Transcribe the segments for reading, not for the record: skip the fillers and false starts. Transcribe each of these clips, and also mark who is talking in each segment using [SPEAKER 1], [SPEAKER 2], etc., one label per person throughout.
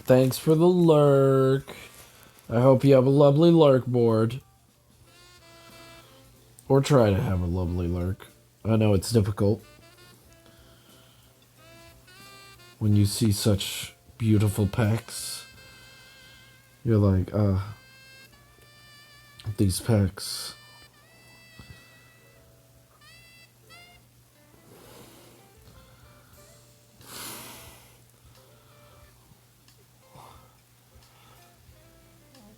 [SPEAKER 1] Thanks for the lurk. I hope you have a lovely lurk board. Or try to have a lovely lurk. I know it's difficult when you see such beautiful pecs. You're like, these pecs.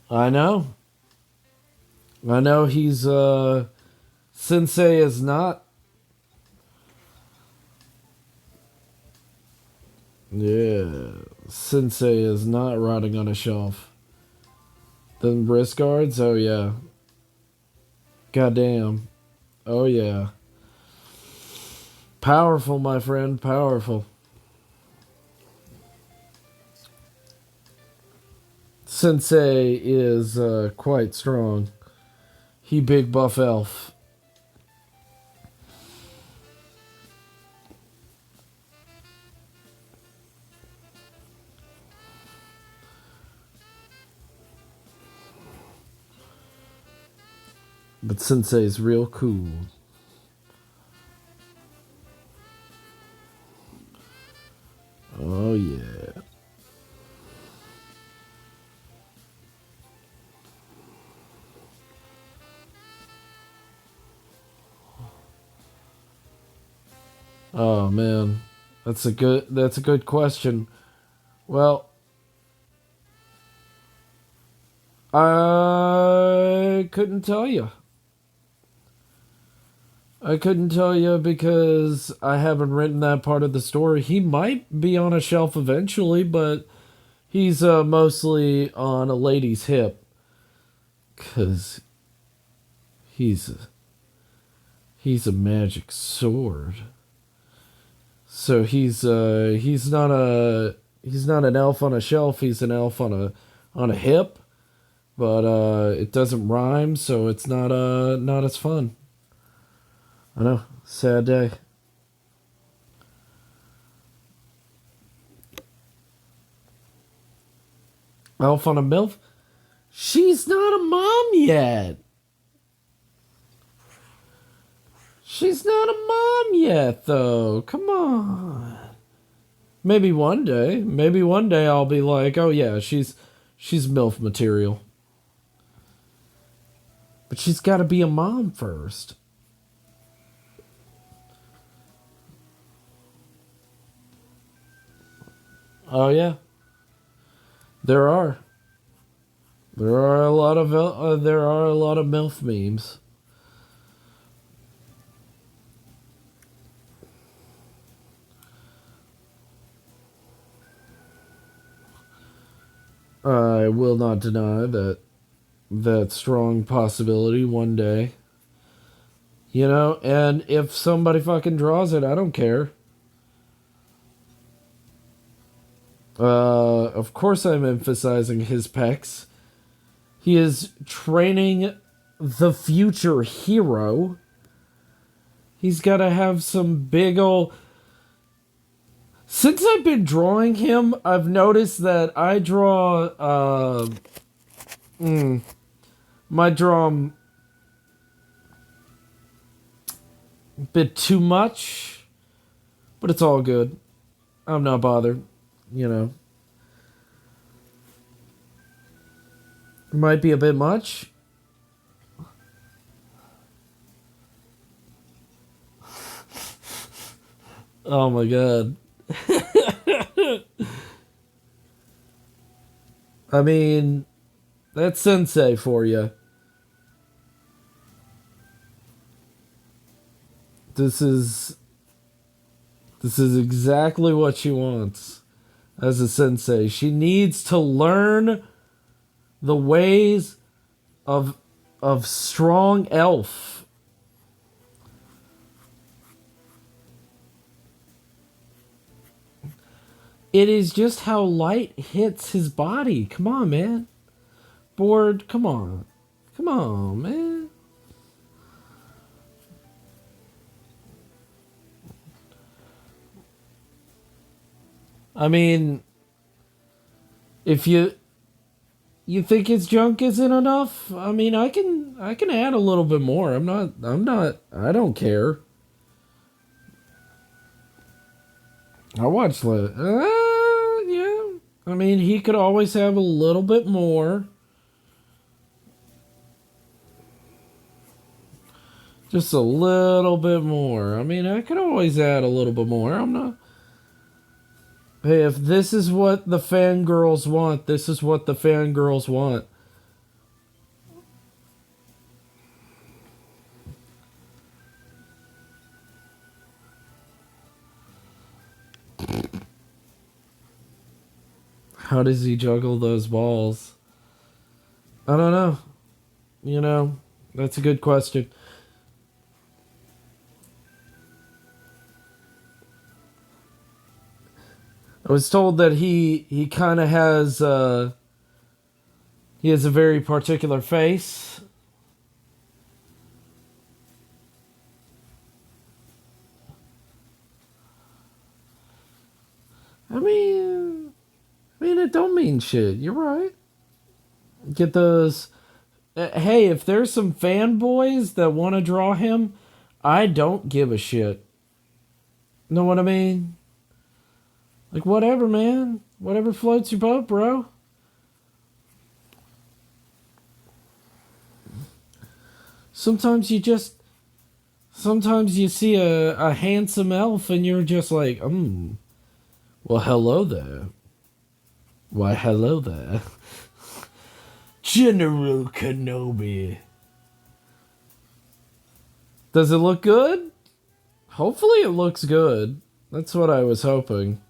[SPEAKER 1] I know. I know he's, Sensei is not. Yeah. Sensei is not rotting on a shelf. Then wrist guards? Oh, yeah. Goddamn. Oh, yeah. Powerful, my friend. Powerful. Sensei is quite strong. He big buff elf. But Sensei's real cool. Oh, yeah. Oh, man. That's a good question. Well, I couldn't tell you. I couldn't tell you because I haven't written that part of the story. He might be on a shelf eventually, but he's mostly on a lady's hip. Because he's a magic sword. So he's not an elf on a shelf, he's an elf on a hip, but it doesn't rhyme, so it's not as fun. I know, sad day. Elf on a MILF? She's not a mom yet. She's not a mom yet, though. Come on. Maybe one day. Maybe one day I'll be like, oh yeah, she's MILF material. But she's got to be a mom first. Oh yeah, there are. There are a lot of MILF memes. I will not deny that strong possibility one day. You know, and if somebody fucking draws it, I don't care. Of course I'm emphasizing his pecs. He is training the future hero. He's got to have some big ol'. Since I've been drawing him, I've noticed that I draw. Might draw him a bit too much, but it's all good. I'm not bothered, you know. It might be a bit much. Oh my god. I mean, that's Sensei for you. This is exactly what she wants as a sensei. She needs to learn the ways of strong elf. It is just how light hits his body. Come on, man. Board, come on. Come on, man. I mean, If you think his junk isn't enough, I mean, I can add a little bit more. I don't care. I watched yeah. I mean, he could always have a little bit more. Just a little bit more. I mean, I could always add a little bit more. I'm not. Hey, if this is what the fangirls want, this is what the fangirls want. How does he juggle those balls? I don't know. That's a good question. I was told that he kind of has he has a very particular face. I mean, it don't mean shit. You're right. Get those. Hey, if there's some fanboys that want to draw him, I don't give a shit. Know what I mean? Like, whatever, man. Whatever floats your boat, bro. Sometimes you just. Sometimes you see a handsome elf and you're just like, well, hello there. Why, hello there. General Kenobi. Does it look good? Hopefully it looks good. That's what I was hoping.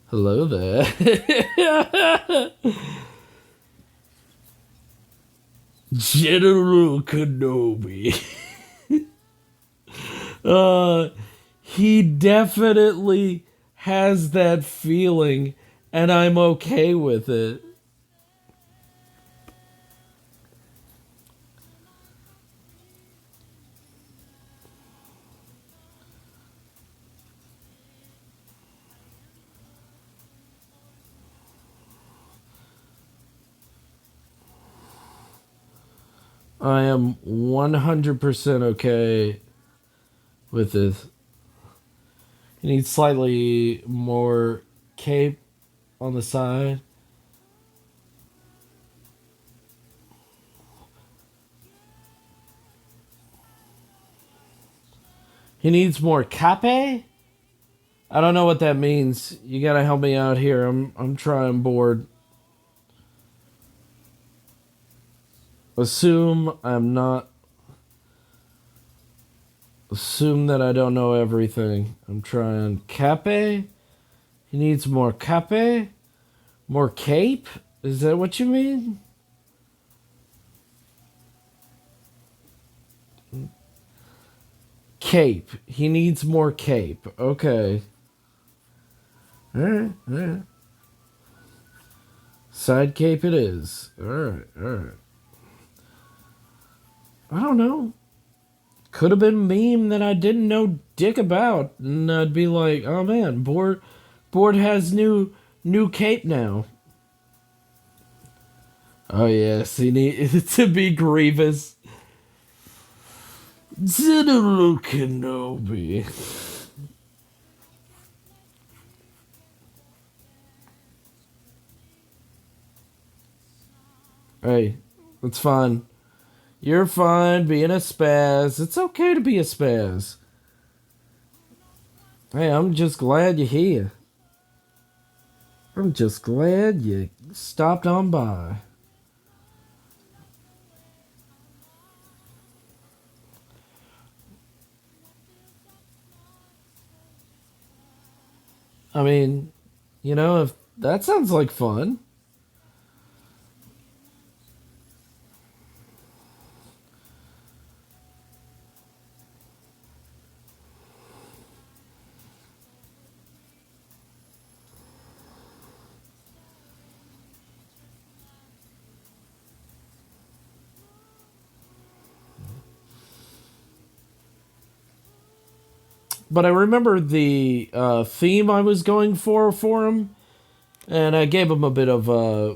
[SPEAKER 1] Hello there. General Kenobi. He definitely has that feeling, and I'm okay with it. I am 100% okay with this. He needs slightly more cape on the side. He needs more cape? I don't know what that means. You gotta help me out here. I'm trying bored. Assume that I don't know everything. I'm trying cape. He needs more cape? More cape? Is that what you mean? Cape. He needs more cape. Okay. Alright, alright. Side cape it is. Alright, alright. I don't know. Could have been a meme that I didn't know dick about. And I'd be like, oh man, board has new cape now. Oh yes, he needs to be Grievous. General Kenobi. Hey, it's fine. You're fine being a spaz. It's okay to be a spaz. Hey, I'm just glad you're here. I'm just glad you stopped on by. I mean, if that sounds like fun. But I remember the theme I was going for him, and I gave him a bit of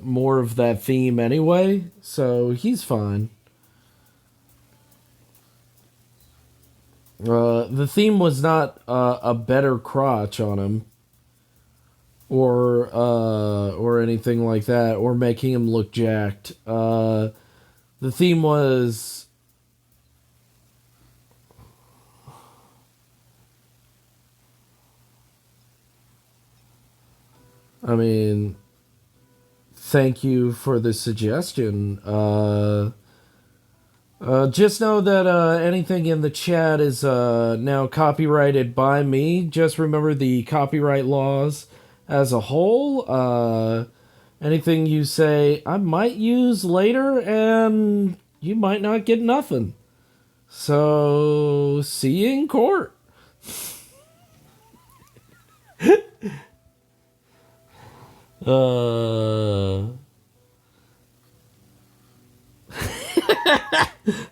[SPEAKER 1] more of that theme anyway, so he's fine. The theme was not a better crotch on him, or anything like that, or making him look jacked. The theme was, I mean, thank you for the suggestion. Just know that anything in the chat is now copyrighted by me. Just remember the copyright laws as a whole. Anything you say, I might use later, and you might not get nothing. So, see you in court. Uh,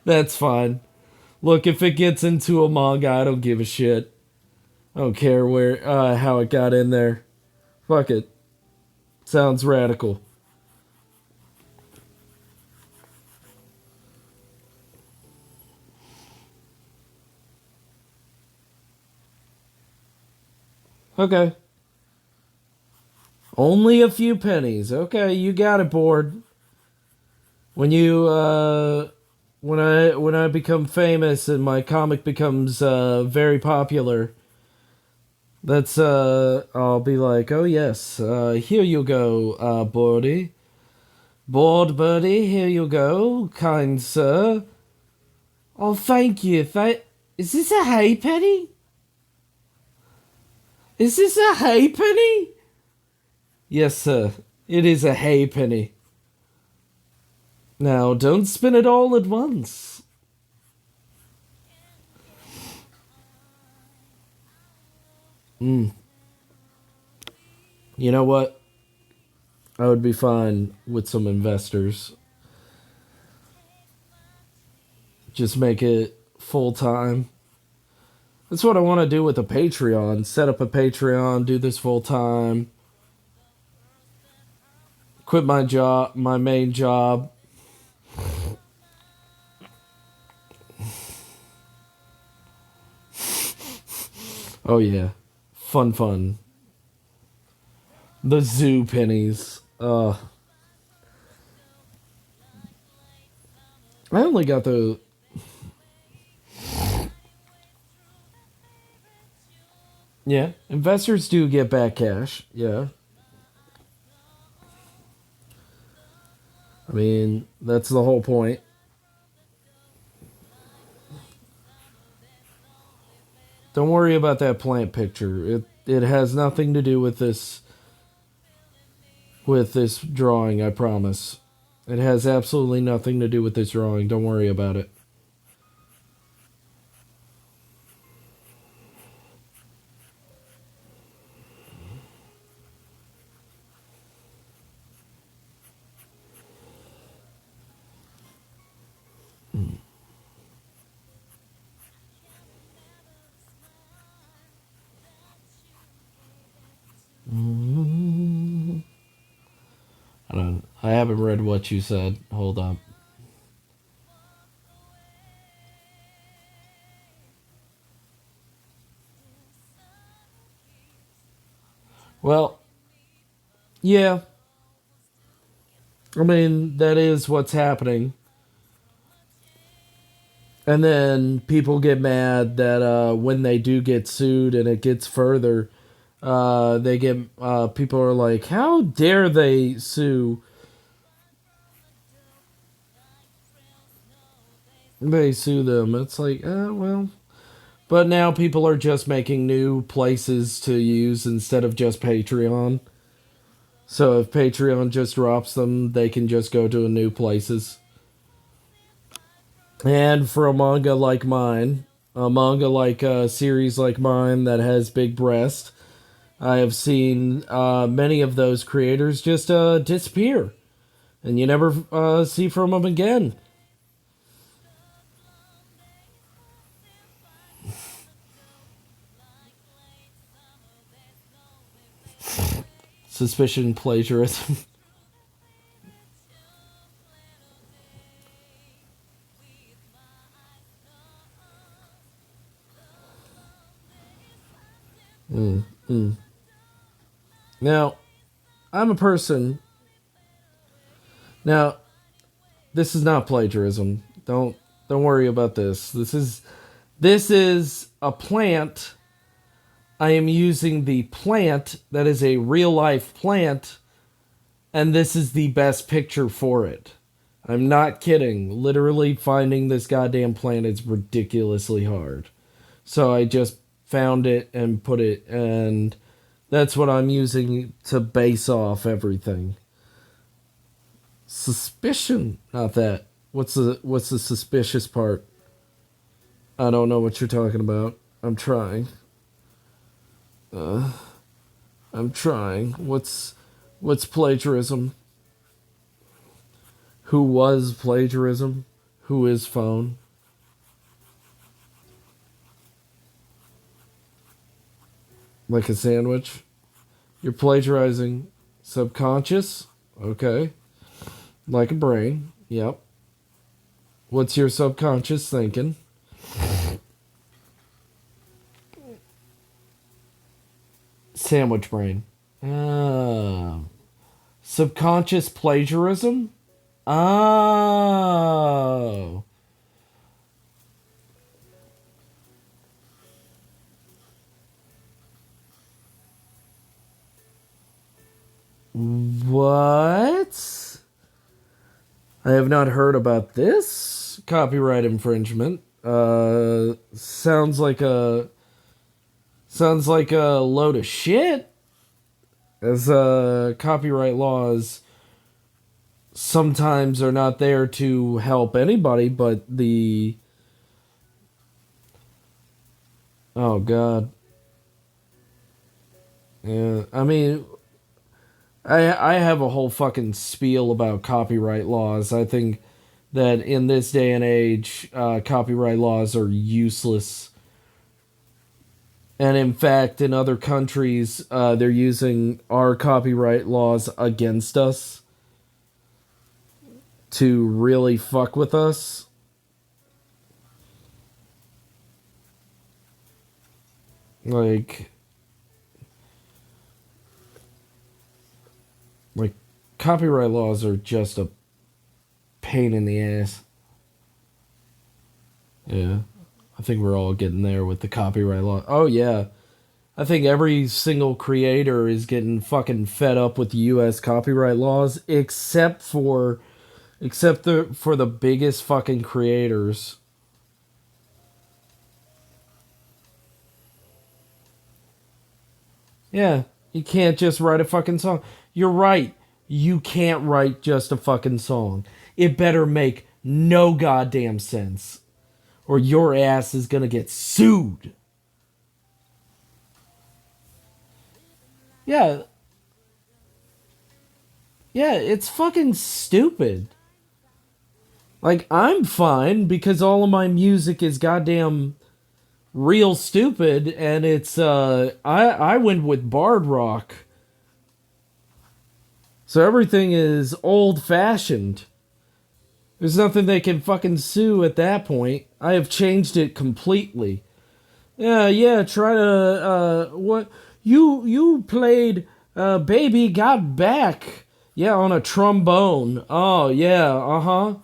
[SPEAKER 1] that's fine. Look, if it gets into a manga, I don't give a shit. I don't care where, how it got in there. Fuck it. Sounds radical. Okay. Only a few pennies. Okay, you got it, board. When you when I become famous and my comic becomes very popular, that's I'll be like, "Oh yes, here you go, boardy. Board birdie, here you go, kind sir. Oh, thank you. Is this a halfpenny? Is this a halfpenny? Yes, sir. It is a halfpenny. Now, don't spin it all at once. You know what? I would be fine with some investors. Just make it full time. That's what I want to do with a Patreon. Set up a Patreon, do this full time. Quit my job, my main job. Oh yeah. Fun. The zoo pennies. I only got the. Yeah, investors do get back cash. Yeah. I mean, that's the whole point. Don't worry about that plant picture. It has nothing to do with this drawing, I promise. It has absolutely nothing to do with this drawing. Don't worry about it. I haven't read what you said. Hold up. Well, yeah. I mean, that is what's happening. And then people get mad that when they do get sued and it gets further, they get people are like, "How dare they sue?" They sue them. It's like, well. But now people are just making new places to use instead of just Patreon. So if Patreon just drops them, they can just go to new places. And for a manga like mine, a manga like a series like mine that has big breasts, I have seen many of those creators just disappear, and you never see from them again. Suspicion plagiarism. mm, mm. Now, I'm a person. Now, this is not plagiarism. Don't worry about this. This is a plant. I am using the plant that is a real life plant, and this is the best picture for it. I'm not kidding. Literally finding this goddamn plant is ridiculously hard. So I just found it and put it, and that's what I'm using to base off everything. Suspicion, not that. What's the suspicious part? I don't know what you're talking about. I'm trying. I'm trying. What's plagiarism? Who was plagiarism? Who is phone? Like a sandwich? You're plagiarizing subconscious? Okay. Like a brain. Yep. What's your subconscious thinking? Sandwich brain. Oh. Subconscious plagiarism? Oh. What? I have not heard about this copyright infringement. Sounds like a load of shit. As copyright laws sometimes are not there to help anybody, but the oh god, yeah. I mean, I have a whole fucking spiel about copyright laws. I think that in this day and age, copyright laws are useless. And in fact, in other countries, they're using our copyright laws against us to really fuck with us. Like, like copyright laws are just a pain in the ass. Yeah. I think we're all getting there with the copyright law. Oh yeah. I think every single creator is getting fucking fed up with the US copyright laws except for the biggest fucking creators. Yeah, you can't just write a fucking song. You're right. You can't write just a fucking song. It better make no goddamn sense, or your ass is gonna get sued. Yeah, yeah, it's fucking stupid. Like, I'm fine because all of my music is goddamn real stupid, and it's, I went with Bard Rock. So everything is old fashioned. There's nothing they can fucking sue at that point. I have changed it completely. Yeah, yeah, try to, what? You played, Baby Got Back. Yeah, on a trombone. Oh, yeah, uh-huh.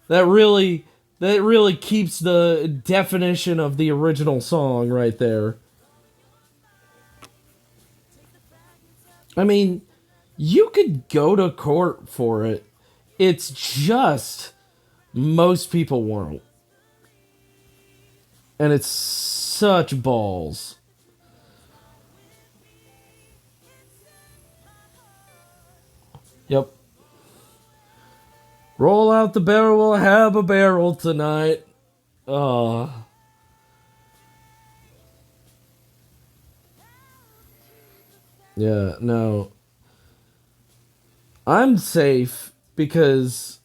[SPEAKER 1] That really, that really keeps the definition of the original song right there. I mean, you could go to court for it. It's just most people won't. And it's such balls. Yep. Roll out the barrel, we'll have a barrel tonight. Uh, yeah, no. I'm safe because,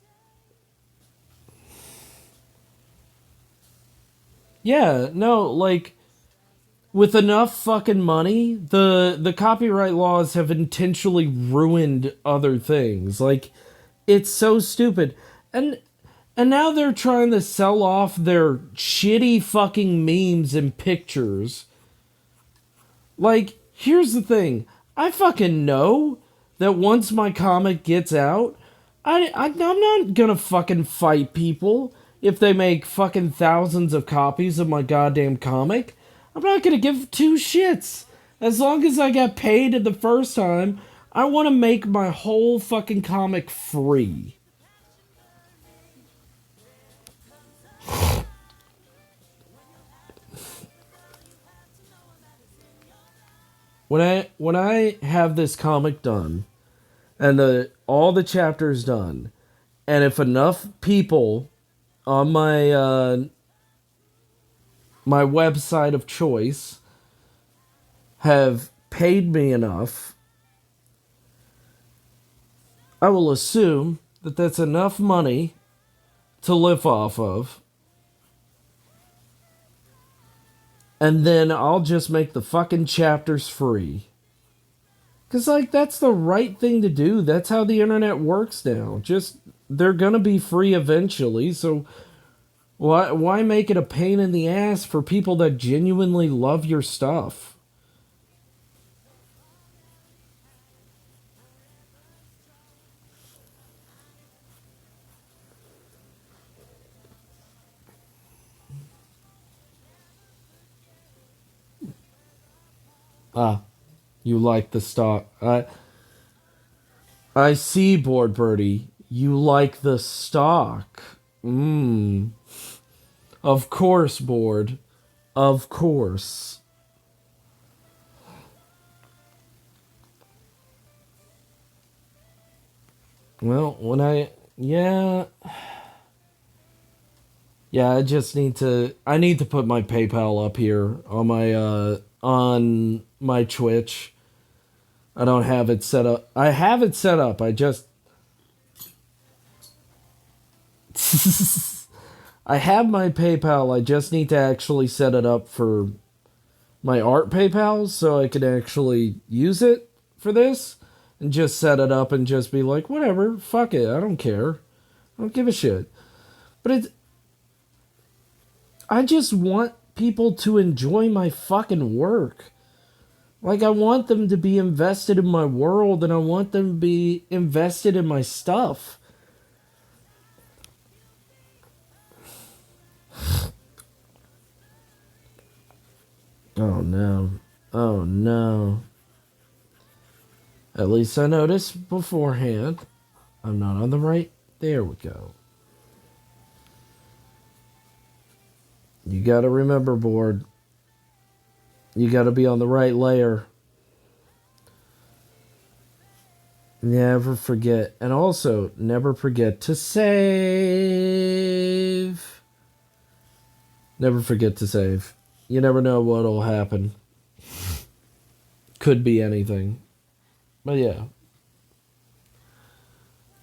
[SPEAKER 1] yeah, no, like, with enough fucking money, the copyright laws have intentionally ruined other things. Like, it's so stupid. And and now they're trying to sell off their shitty fucking memes and pictures. Like, here's the thing. I fucking know that once my comic gets out, I'm not gonna fucking fight people if they make fucking thousands of copies of my goddamn comic. I'm not gonna give two shits. As long as I got paid the first time, I want to make my whole fucking comic free. When I have this comic done and all the chapters done, and if enough people on my website of choice have paid me enough, I will assume that that's enough money to live off of. And then I'll just make the fucking chapters free. Because, like, that's the right thing to do. That's how the internet works now. Just, they're gonna be free eventually, so why make it a pain in the ass for people that genuinely love your stuff? Ah, you like the stock. I see, Board Birdie. You like the stock. Mmm. Of course, Board. Of course. Well, when I. Yeah. Yeah, I need to put my PayPal up here on my Twitch. I don't have it set up. I have it set up. I just I have my PayPal. I just need to actually set it up for my art PayPal so I can actually use it for this and just set it up and just be like, whatever, fuck it. I don't care. I don't give a shit. But I just want people to enjoy my fucking work. Like, I want them to be invested in my world and I want them to be invested in my stuff. Oh no. Oh no. At least I noticed beforehand. I'm not on the right. There we go. You gotta remember, Board. You gotta be on the right layer. Never forget. And also, never forget to save. Never forget to save. You never know what'll happen. Could be anything. But yeah.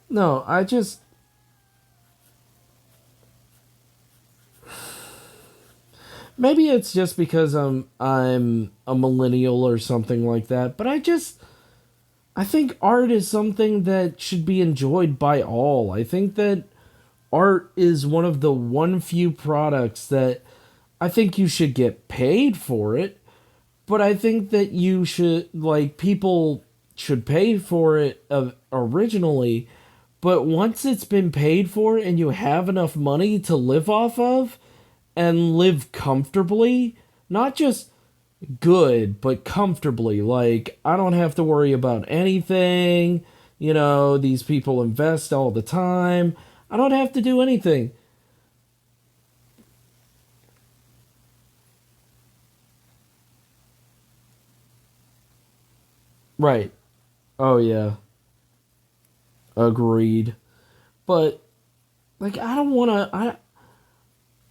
[SPEAKER 1] No, I just. Maybe it's just because I'm a millennial or something like that, but I think art is something that should be enjoyed by all. I think that art is one of the one few products that I think you should get paid for it, but I think that you should, like, people should pay for it originally, but once it's been paid for and you have enough money to live off of and live comfortably, not just good, but comfortably. Like, I don't have to worry about anything. You know, these people invest all the time. I don't have to do anything. Right. Oh, yeah. Agreed. But, like, I don't want to.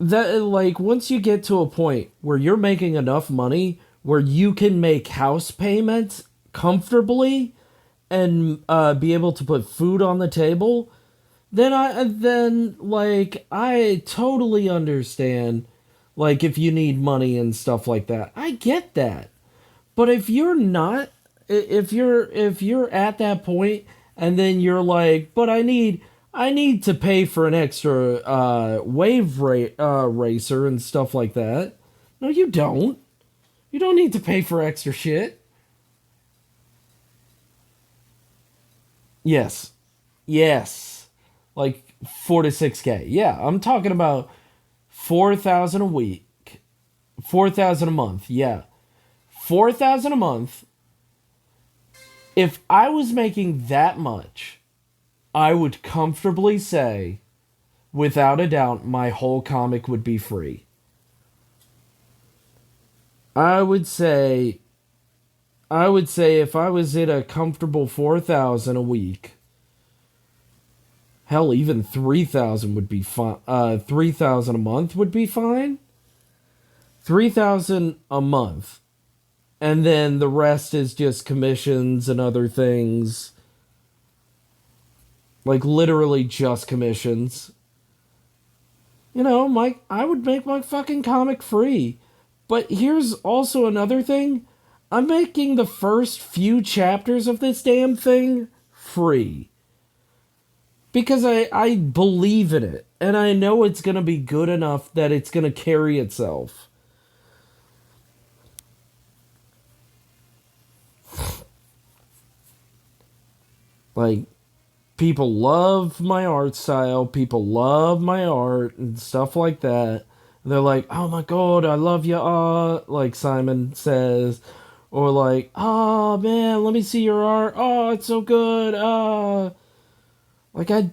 [SPEAKER 1] That, like, once you get to a point where you're making enough money where you can make house payments comfortably and be able to put food on the table, then I totally understand. Like if you need money and stuff like that. I get that. But if you're not, if you're at that point and then you're like, but I need to pay for an extra racer and stuff like that. No, you don't. You don't need to pay for extra shit. Yes. Yes. Like 4 to 6K. Yeah, I'm talking about 4,000 a week. 4,000 a month. Yeah. 4,000 a month. If I was making that much, I would comfortably say, without a doubt, my whole comic would be free. I would say if I was at a comfortable 4,000 a week, hell, even 3,000 would be fine. 3,000 a month would be fine. 3,000 a month. And then the rest is just commissions and other things. Like literally just commissions. I would make my fucking comic free. But here's also another thing. I'm making the first few chapters of this damn thing free. Because I believe in it. And I know it's going to be good enough that it's going to carry itself. Like, people love my art style. People love my art and stuff like that. And they're like, oh my god, I love your art, like Simon says. Or like, oh man, let me see your art. Oh, it's so good. Like I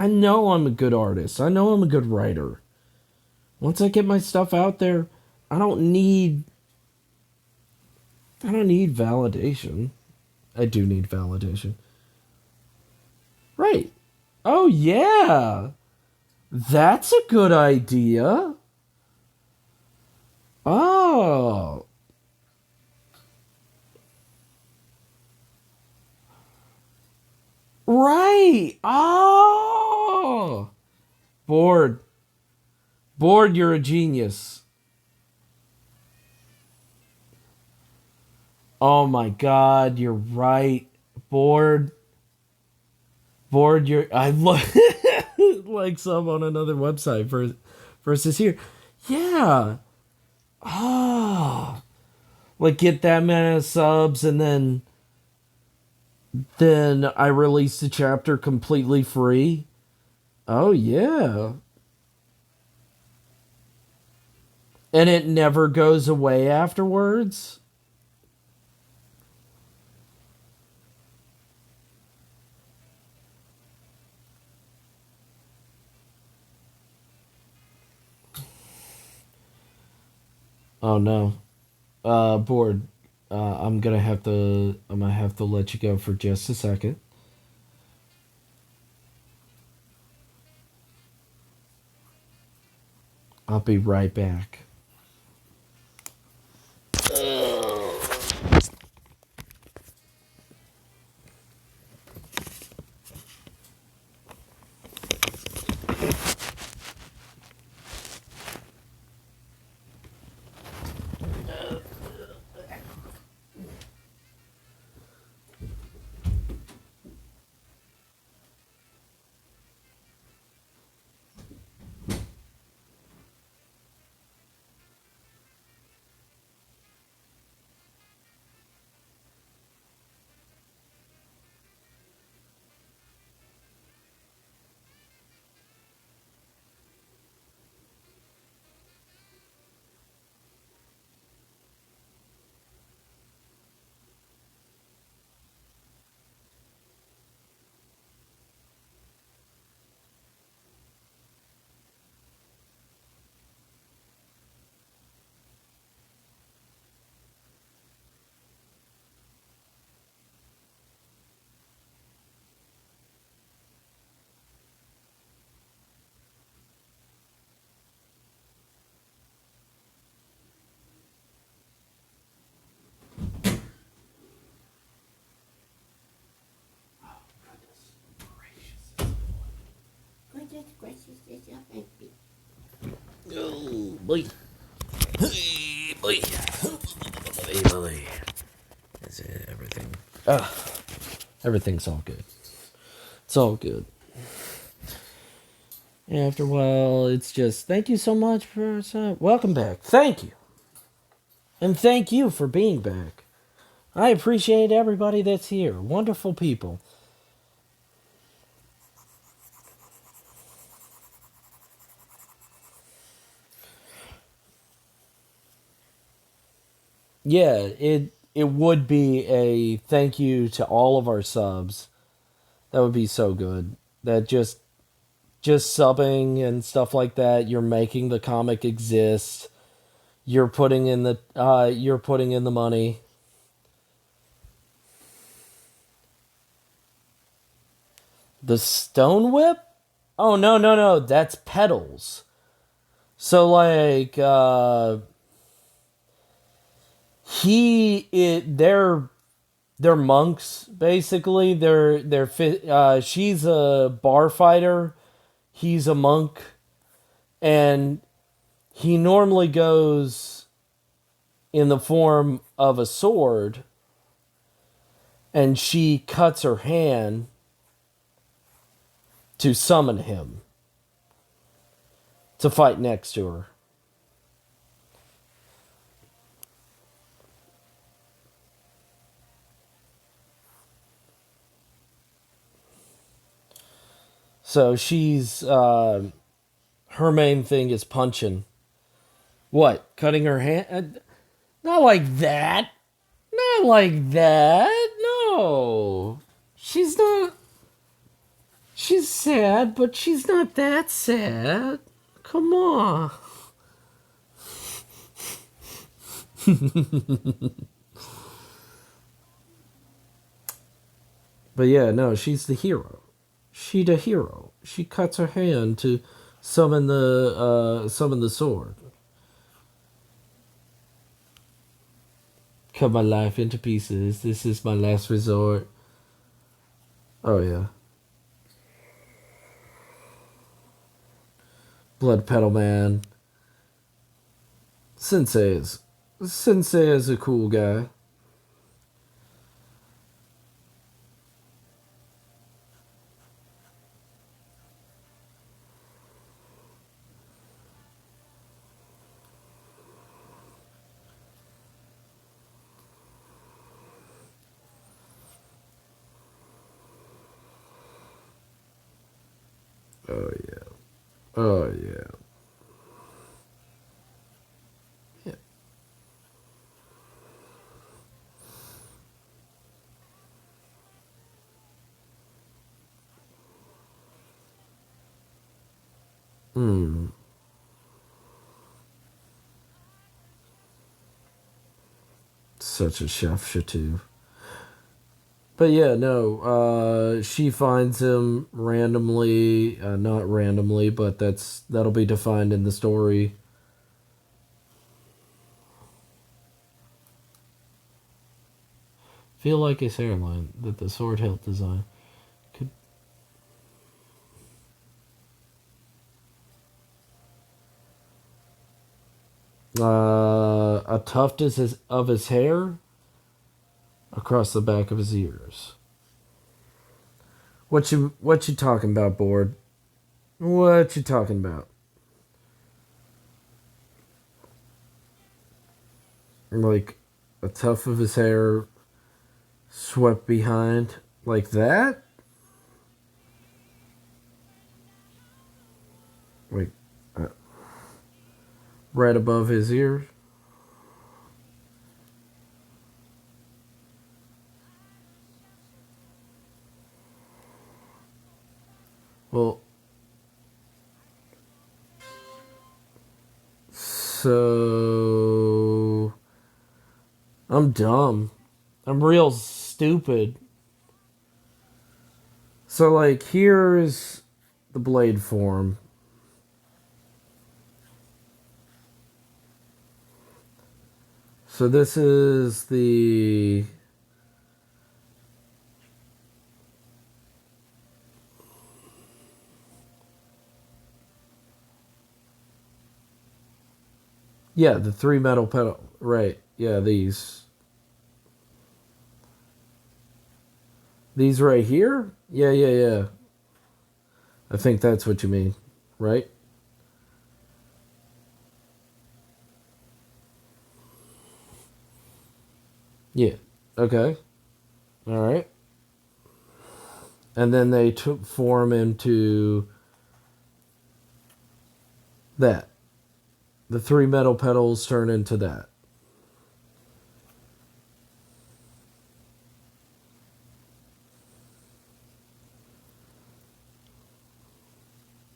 [SPEAKER 1] know I'm a good artist. I know I'm a good writer. Once I get my stuff out there, I don't need validation. I do need validation. Right. Oh yeah. That's a good idea. Oh. Right. Oh. Bored. Bored, you're a genius. Oh my god, you're right. Bored. Bored, you're. I look like some on another website versus here. Yeah. Ah. Like get that many subs and then I release the chapter completely free. Oh yeah. And it never goes away afterwards. Oh no. Bored. I'm gonna have to let you go for just a second. I'll be right back. Goodness gracious, this up and be. Oh boy. Hey, boy. Hey, boy. Is it everything? Ah, everything's all good. It's all good. After a while, it's just thank you so much for welcome back. Thank you, and thank you for being back. I appreciate everybody that's here. Wonderful people. Yeah, it would be a thank you to all of our subs. That would be so good. That just subbing and stuff like that, you're making the comic exist. You're putting in the money. The stone whip? Oh no, no, no, that's pedals. So like they're monks basically. She's a bar fighter, he's a monk, and he normally goes in the form of a sword, and she cuts her hand to summon him to fight next to her. So she's her main thing is punching. What? Cutting her hand? Not like that. Not like that. No. She's not. She's sad, but she's not that sad. Come on. But yeah, no, she's the hero. She the hero. She cuts her hand to summon the sword. Cut my life into pieces. This is my last resort. Oh yeah. Blood Pedal Man. Sensei is a cool guy. Oh yeah. Oh yeah. Yeah. Hmm. Such a chef too. But yeah, no. She finds him randomly, not randomly, but that'll be defined in the story. Feel like his hairline that the sword helped design could. A tuft of his hair across the back of his ears. What you talking about, board? What you talking about? Like a tuft of his hair swept behind like that? Like uh, right above his ears? Well, so I'm dumb. I'm real stupid. So like here's the blade form. So this is the Yeah, the three metal pedal. Right. Yeah, these. These right here? Yeah, yeah, yeah. I think that's what you mean. Right? Yeah. Okay. All right. And then they took form into that. The three metal pedals turn into that.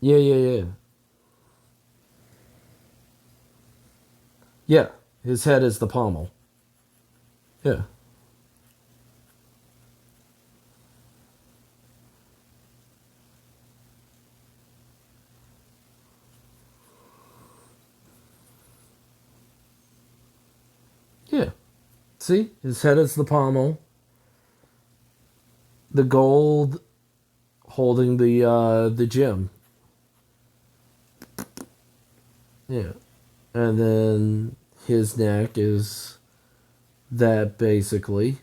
[SPEAKER 1] Yeah, yeah, yeah. Yeah. His head is the pommel. Yeah. Yeah. See? His head is the pommel. The gold holding the gem. Yeah. And then his neck is that basically.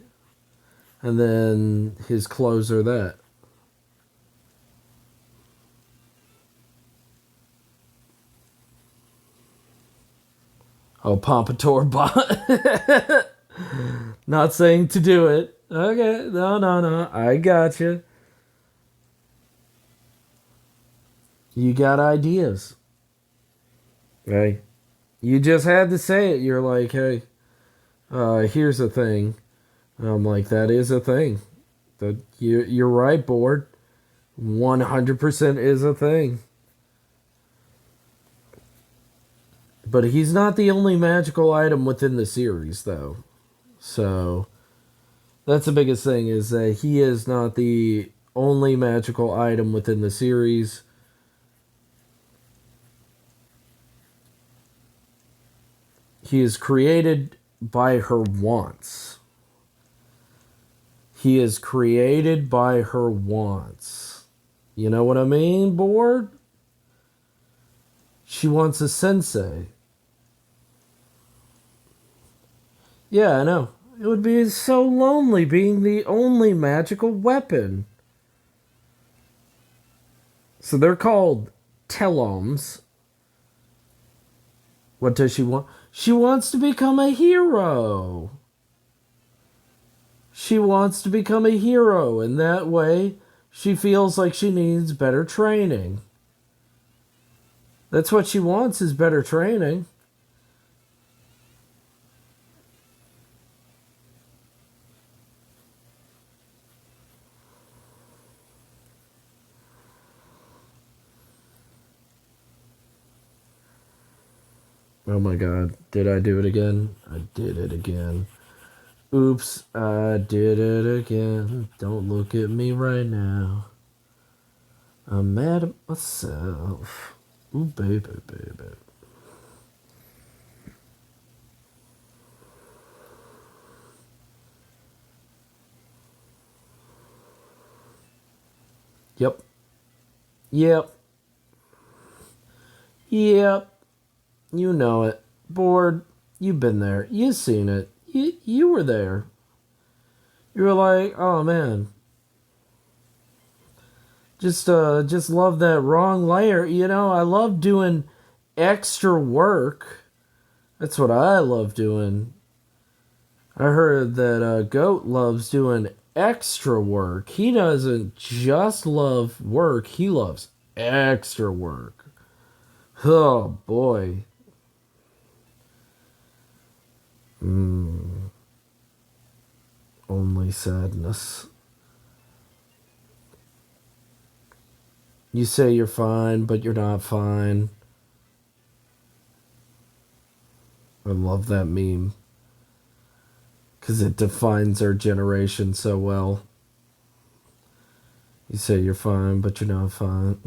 [SPEAKER 1] And then his clothes are that. Oh, Pompadour bot. Not saying to do it. Okay, no, no, no. I got you. You got ideas. Hey, you just had to say it. You're like, hey, here's a thing. And I'm like, that is a thing. That you're right, board. 100% is a thing. But he's not the only magical item within the series, though. So that's the biggest thing is that he is not the only magical item within the series. He is created by her wants. He is created by her wants. You know what I mean, board? She wants a sensei. Yeah, I know. It would be so lonely being the only magical weapon. So they're called teloms. What does she want? She wants to become a hero. She wants to become a hero, and that way she feels like she needs better training. That's what she wants is better training. Oh my god, did I do it again? I did it again. Oops, I did it again. Don't look at me right now. I'm mad at myself. Ooh, baby, baby. Yep. Yep. Yep. You know it. Bored. You've been there. You've seen it. You were there. You were like, oh man. Just love that wrong layer. You know, I love doing extra work. That's what I love doing. I heard that Goat loves doing extra work. He doesn't just love work, he loves extra work. Oh boy. Only sadness. You say you're fine, but you're not fine. I love that meme. Because it defines our generation so well. You say you're fine, but you're not fine.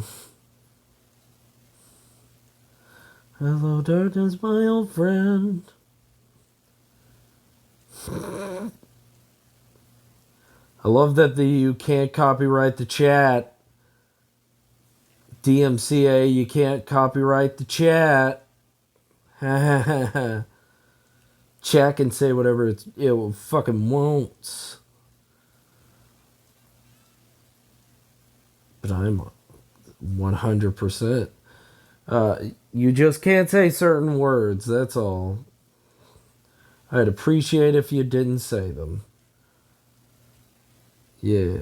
[SPEAKER 1] Hello, darkness, my old friend. I love that you can't copyright the chat. DMCA, you can't copyright the chat. Chat can say whatever it fucking wants. But I'm 100%. You just can't say certain words, that's all. I'd appreciate if you didn't say them. Yeah.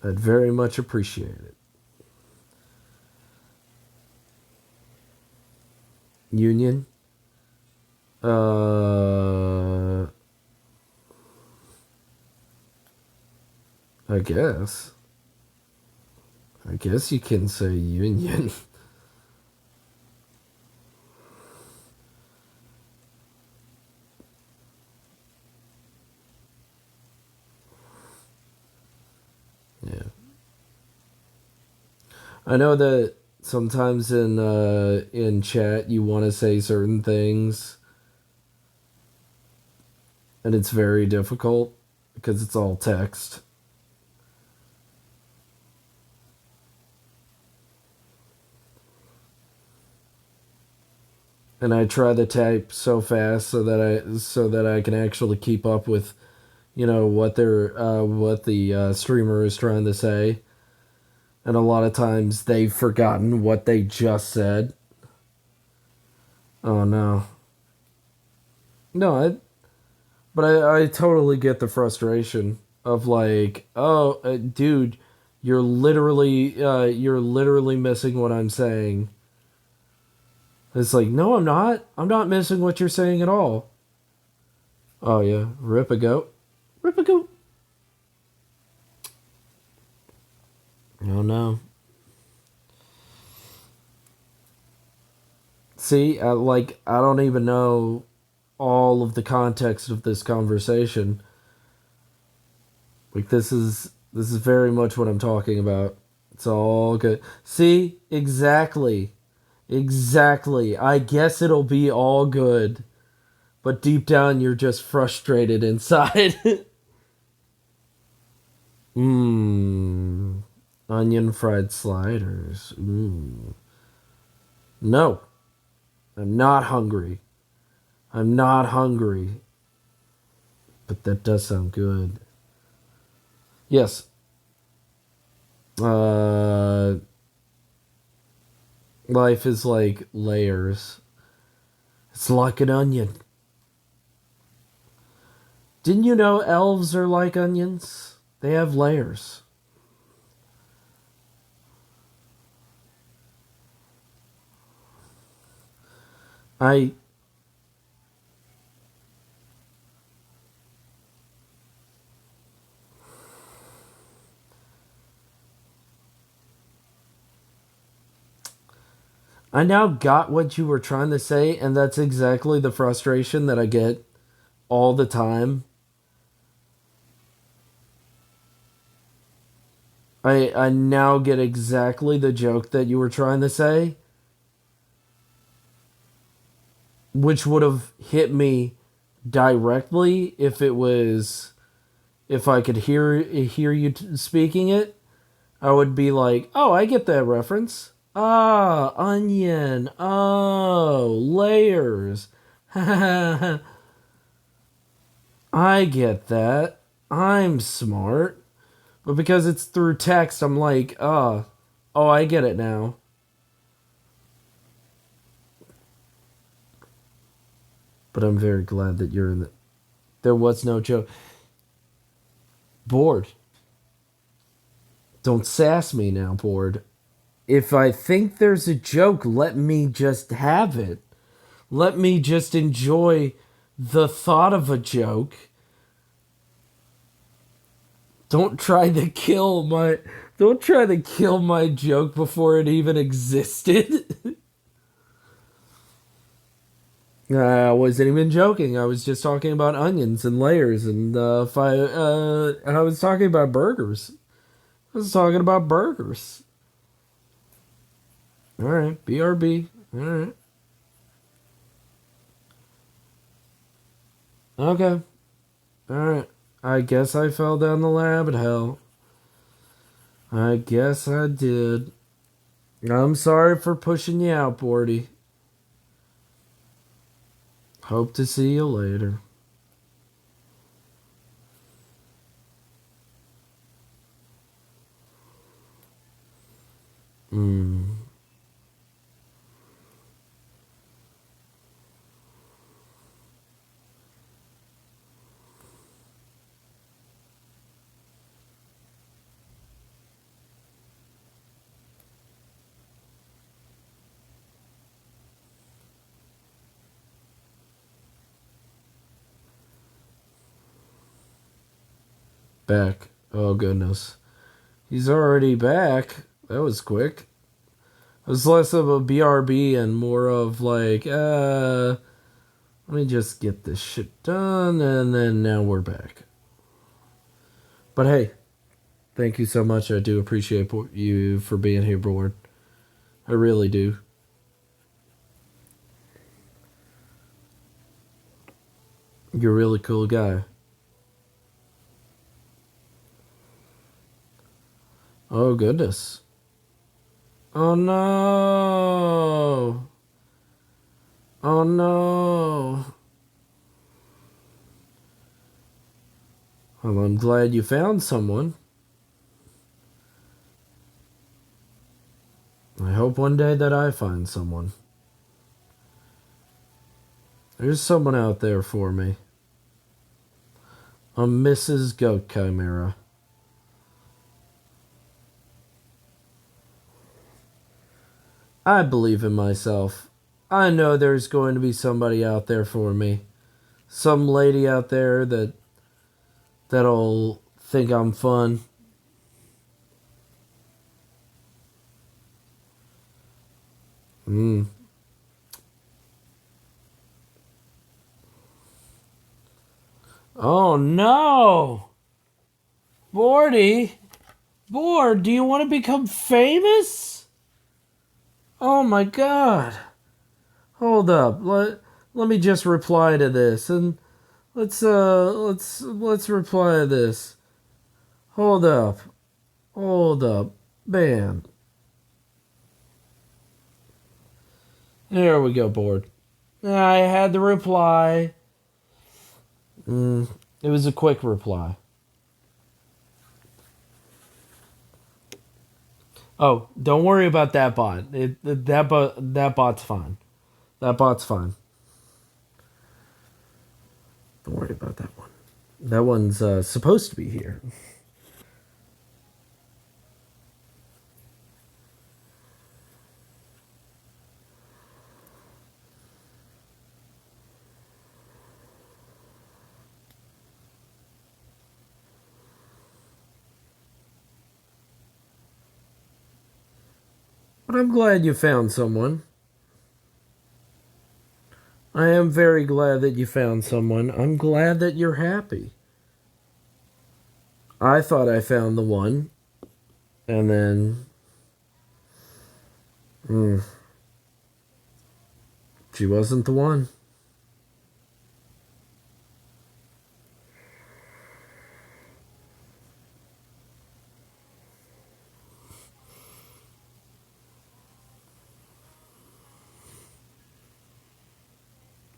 [SPEAKER 1] I'd very much appreciate it. Union? I guess. I guess you can say union. Yeah. I know that sometimes in chat you want to say certain things and it's very difficult because it's all text. And I try to type so fast so that I can actually keep up with, what the streamer is trying to say. And a lot of times they've forgotten what they just said. Oh no. No, I totally get the frustration of like, oh, dude, you're literally missing what I'm saying. It's like, no, I'm not. I'm not missing what you're saying at all. Oh yeah, rip a goat. Rip a goat. Oh no. See, I don't even know all of the context of this conversation. Like this is very much what I'm talking about. It's all good. See, exactly. Exactly. I guess it'll be all good. But deep down you're just frustrated inside. Mmm. Onion fried sliders. Ooh. No. I'm not hungry. I'm not hungry. But that does sound good. Yes. Life is like layers. It's like an onion. Didn't you know elves are like onions? They have layers. I now got what you were trying to say, and that's exactly the frustration that I get all the time. I now get exactly the joke that you were trying to say, which would have hit me directly if I could hear you speaking it. I would be like, "Oh, I get that reference. Ah, onion. Oh, layers. I get that. I'm smart." But because it's through text, I'm like, oh, I get it now. But I'm very glad that you're in the... There was no joke. Bored. Don't sass me now, bored. If I think there's a joke, let me just have it. Let me just enjoy the thought of a joke. Don't try to kill my joke before it even existed. I wasn't even joking. I was just talking about onions and layers, and I was talking about burgers. I was talking about burgers. All right, BRB. All right. Okay. All right. I guess I fell down the rabbit hole. I guess I did. I'm sorry for pushing you out, Bordy. Hope to see you later. Back. Oh, goodness. He's already back. That was quick. It was less of a BRB and more of like, let me just get this shit done, and then now we're back. But hey, thank you so much. I do appreciate you for being here, Board. I really do. You're a really cool guy. Oh, goodness. Oh, no. Oh, no. Well, I'm glad you found someone. I hope one day that I find someone. There's someone out there for me. A Mrs. Goat Chimera. I believe in myself. I know there's going to be somebody out there for me. Some lady out there that'll think I'm fun. Oh no! Bordy! Board, do you want to become famous? Oh my god. Hold up. Let me just reply to this and let's reply to this. Hold up. Hold up. Bam. There we go, Board. I had the reply. It was a quick reply. Oh, don't worry about that bot. That bot's fine. That bot's fine. Don't worry about that one. That one's supposed to be here. But I'm glad you found someone. I am very glad that you found someone. I'm glad that you're happy. I thought I found the one, and then she wasn't the one.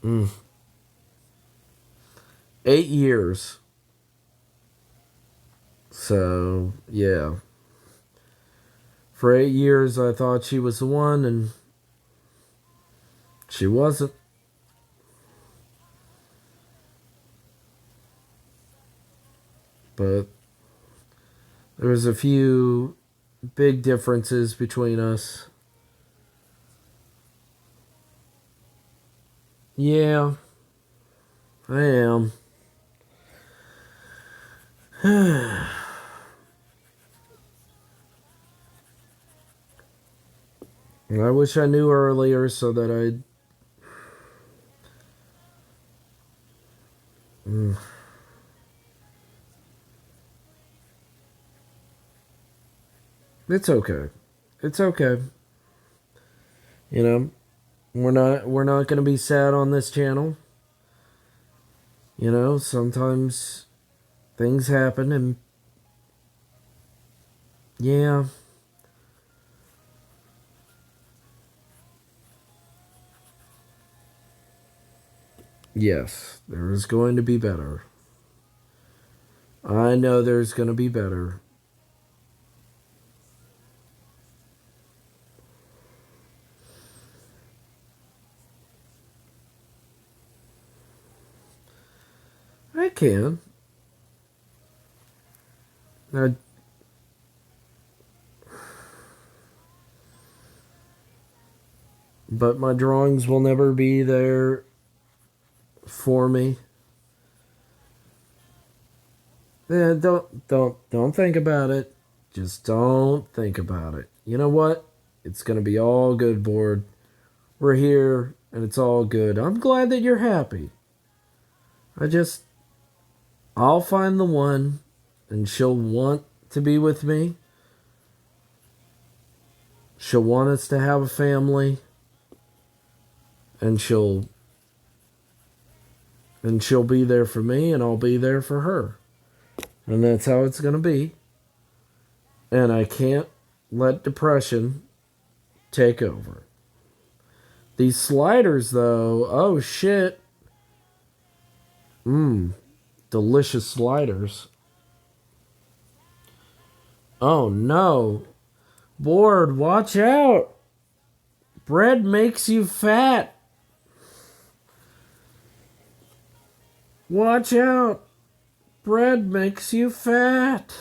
[SPEAKER 1] Mm. 8 years. So, yeah. For 8 years, I thought she was the one, and she wasn't. But there was a few big differences between us. Yeah, I am. I wish I knew earlier so that I'd... It's okay. It's okay. You know, we're not going to be sad on this channel. You know, sometimes things happen and yeah. Yes, there is going to be better. I know there's going to be better. I can. I, but my drawings will never be there for me. Yeah, don't think about it. Just don't think about it. You know what? It's gonna be all good, board. We're here and it's all good. I'm glad that you're happy. I just I'll find the one and she'll want to be with me. She'll want us to have a family and she'll be there for me and I'll be there for her. And that's how it's going to be. And I can't let depression take over. These sliders, though, oh shit. Delicious sliders. Oh no. Board, watch out. Bread makes you fat. Watch out. Bread makes you fat.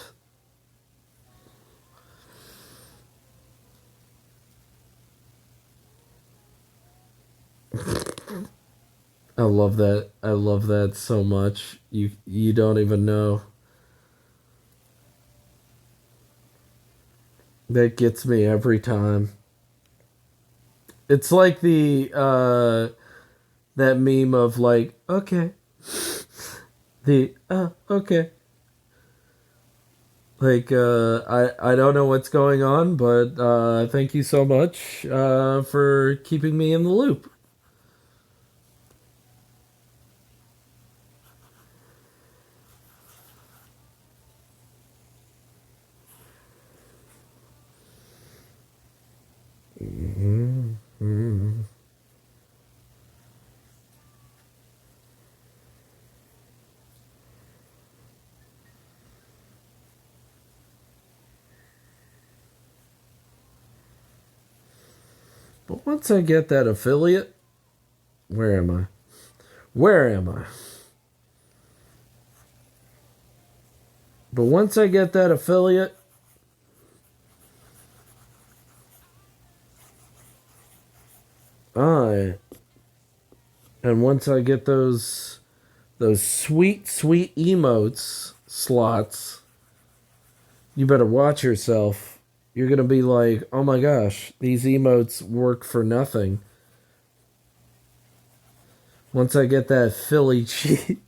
[SPEAKER 1] I love that. I love that so much. You don't even know. That gets me every time. It's like the that meme of like, okay. The okay. Like I don't know what's going on, but thank you so much for keeping me in the loop. Mm-hmm. But once I get that affiliate, where am I? Where am I? But once I get that affiliate, I and once I get those sweet sweet emotes slots, you better watch yourself. You're gonna be like, oh my gosh, these emotes work for nothing. Once I get that Philly cheat,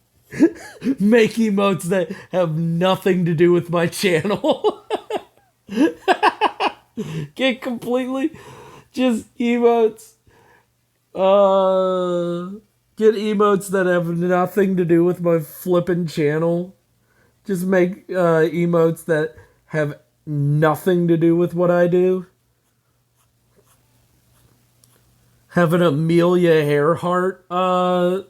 [SPEAKER 1] make emotes that have nothing to do with my channel. Get completely just emotes. Get emotes that have nothing to do with my flippin' channel. Just make emotes that have nothing to do with what I do. Have an Amelia Earhart emote.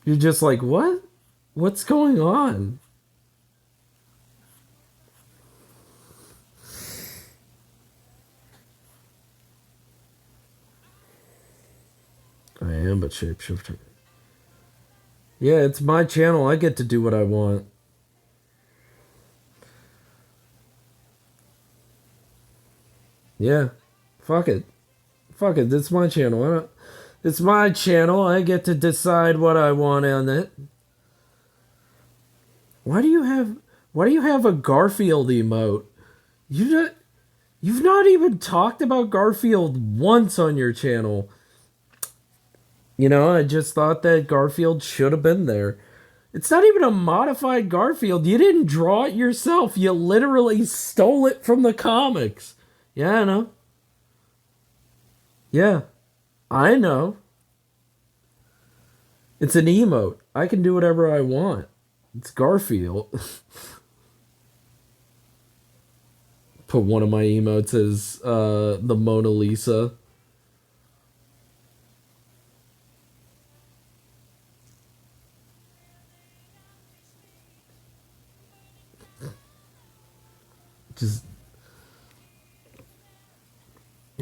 [SPEAKER 1] You're just like, what? What's going on? I am but shapeshifter. Yeah, it's my channel. I get to do what I want. Yeah. Fuck it. Fuck it. It's my channel. It's my channel. I get to decide what I want on it. Why do you have a Garfield emote? You've not even talked about Garfield once on your channel. You know, I just thought that Garfield should have been there. It's not even a modified Garfield. You didn't draw it yourself. You literally stole it from the comics. Yeah, I know. Yeah, I know. It's an emote. I can do whatever I want. It's Garfield. Put one of my emotes as the Mona Lisa.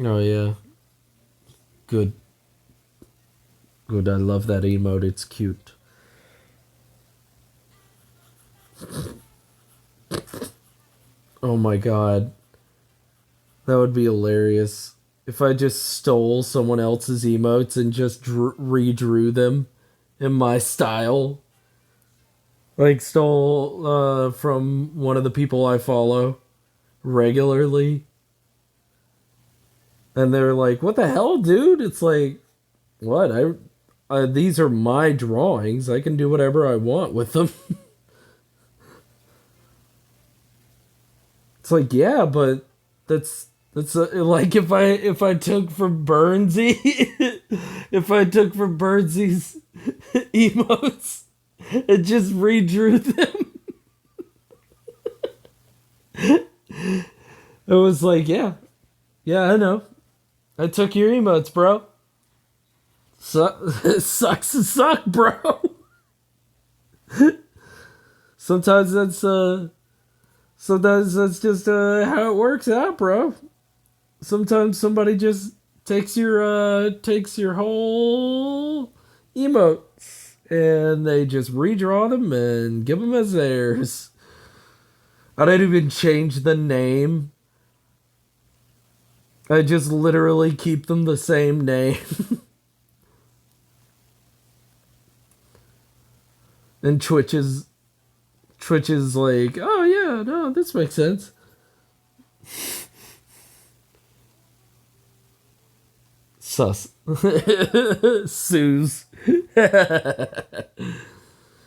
[SPEAKER 1] Oh yeah. Good. Good. I love that emote. It's cute. Oh my god. That would be hilarious. If I just stole someone else's emotes and just redrew them in my style. Like, stole from one of the people I follow regularly. And they're like, what the hell, dude? It's like, what? These are my drawings. I can do whatever I want with them. It's like, yeah, but that's like if I took from Burnsy, if I took from Burnsy's emotes and just redrew them, it was like, yeah, yeah, I know. I took your emotes, bro. Sucks to suck, bro. Sometimes that's sometimes that's just how it works out, bro. Sometimes somebody just takes your whole emotes and they just redraw them and give them as theirs. I don't even change the name. I just literally keep them the same name. And Twitch is like, oh yeah, no, this makes sense. Sus. Sues.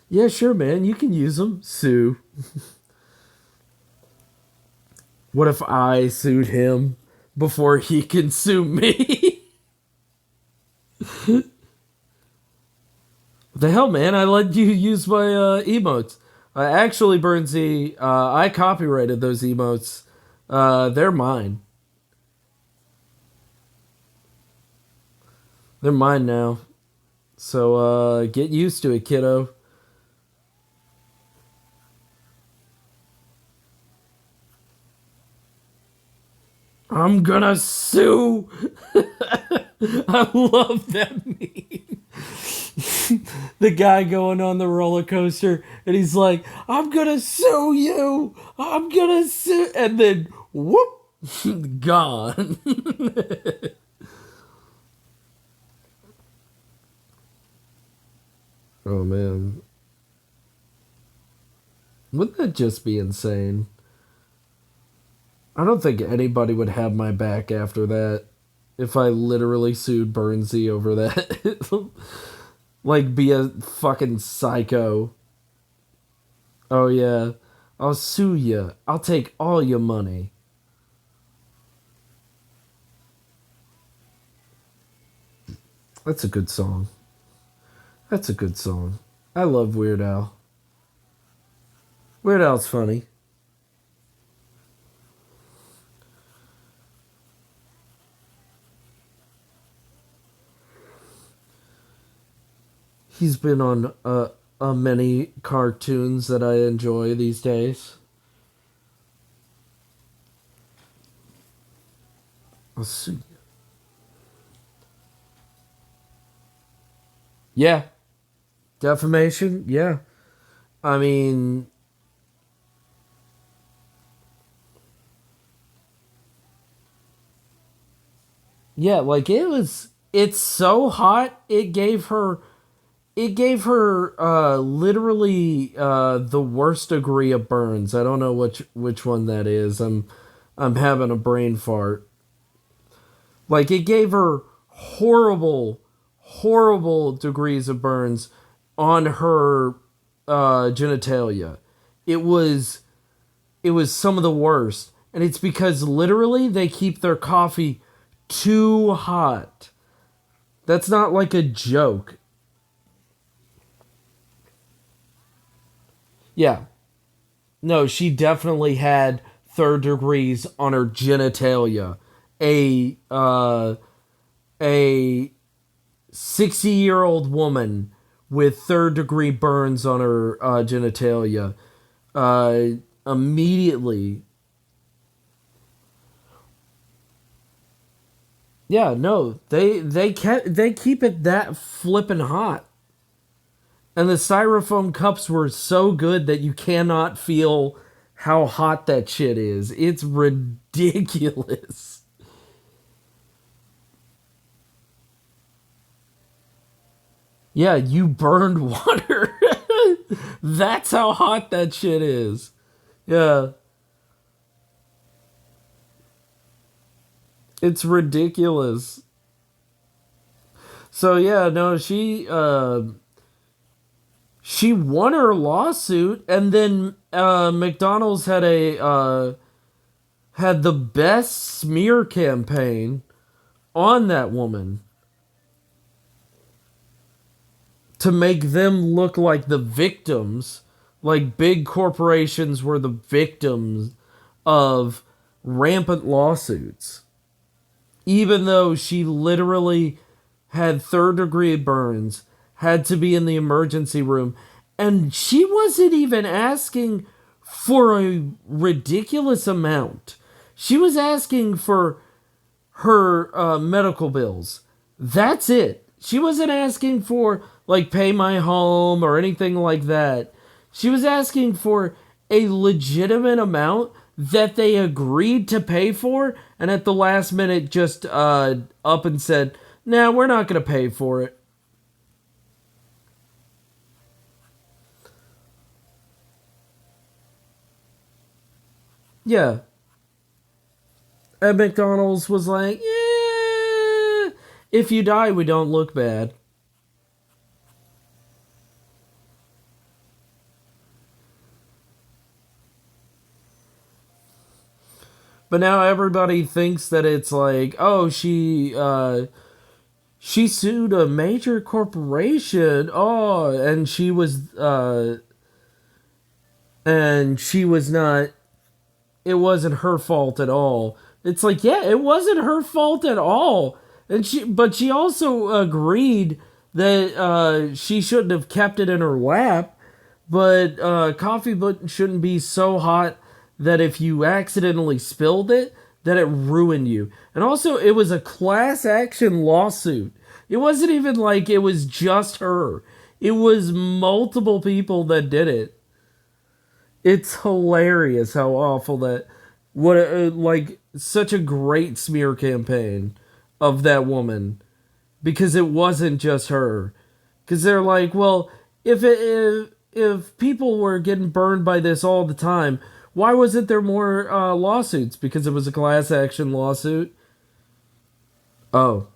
[SPEAKER 1] Yeah, sure, man. You can use them. Sue. What if I sued him before he can sue me? The hell, man? I let you use my emotes. Actually, Burnsy, I copyrighted those emotes. They're mine. They're mine now. So get used to it, kiddo. I'm gonna sue. I love that meme. The guy going on the roller coaster and he's like, I'm gonna sue you. I'm gonna sue. And then, whoop, gone. Oh, man. Wouldn't that just be insane? I don't think anybody would have my back after that if I literally sued Burnsy over that. Like, be a fucking psycho. Oh, yeah. I'll sue you. I'll take all your money. That's a good song. That's a good song. I love Weird Al. Weird Al's funny. He's been on many cartoons that I enjoy these days. I'll sue you. Yeah. Defamation? Yeah. I mean, yeah, like it's so hot it gave her literally the worst degree of burns. I don't know which one that is. I'm having a brain fart. Like, it gave her horrible degrees of burns on her genitalia. It was it was some of the worst. And it's because literally they keep their coffee too hot. That's not like a joke. Yeah. No, she definitely had third degrees on her genitalia. A 60-year-old woman with third degree burns on her genitalia uh, immediately. Yeah, no, they keep it that flippin' hot. And the styrofoam cups were so good that you cannot feel how hot that shit is. It's ridiculous. Yeah, you burned water. That's how hot that shit is. Yeah, it's ridiculous. So yeah, no, she won her lawsuit, and then McDonald's had the best smear campaign on that woman to make them look like the victims, like big corporations were the victims of rampant lawsuits, even though she literally had third degree burns, had to be in the emergency room, and she wasn't even asking for a ridiculous amount. She was asking for her medical bills. That's it. She wasn't asking for, like, pay my home or anything like that. She was asking for a legitimate amount that they agreed to pay for, and at the last minute just up and said, nah, we're not going to pay for it. Yeah. And McDonald's was like, yeah, if you die, we don't look bad. But now everybody thinks that it's like, oh, she sued a major corporation. Oh, and she was not, it wasn't her fault at all. It's like, yeah, it wasn't her fault at all. But she also agreed that she shouldn't have kept it in her lap. But coffee shouldn't be so hot that if you accidentally spilled it, that it ruined you. And also, it was a class action lawsuit. It wasn't even like it was just her. It was multiple people that did it. It's hilarious how awful that, what like such a great smear campaign of that woman, because it wasn't just her. Because they're like, well, if people were getting burned by this all the time, why wasn't there more lawsuits? Because it was a class action lawsuit. Oh,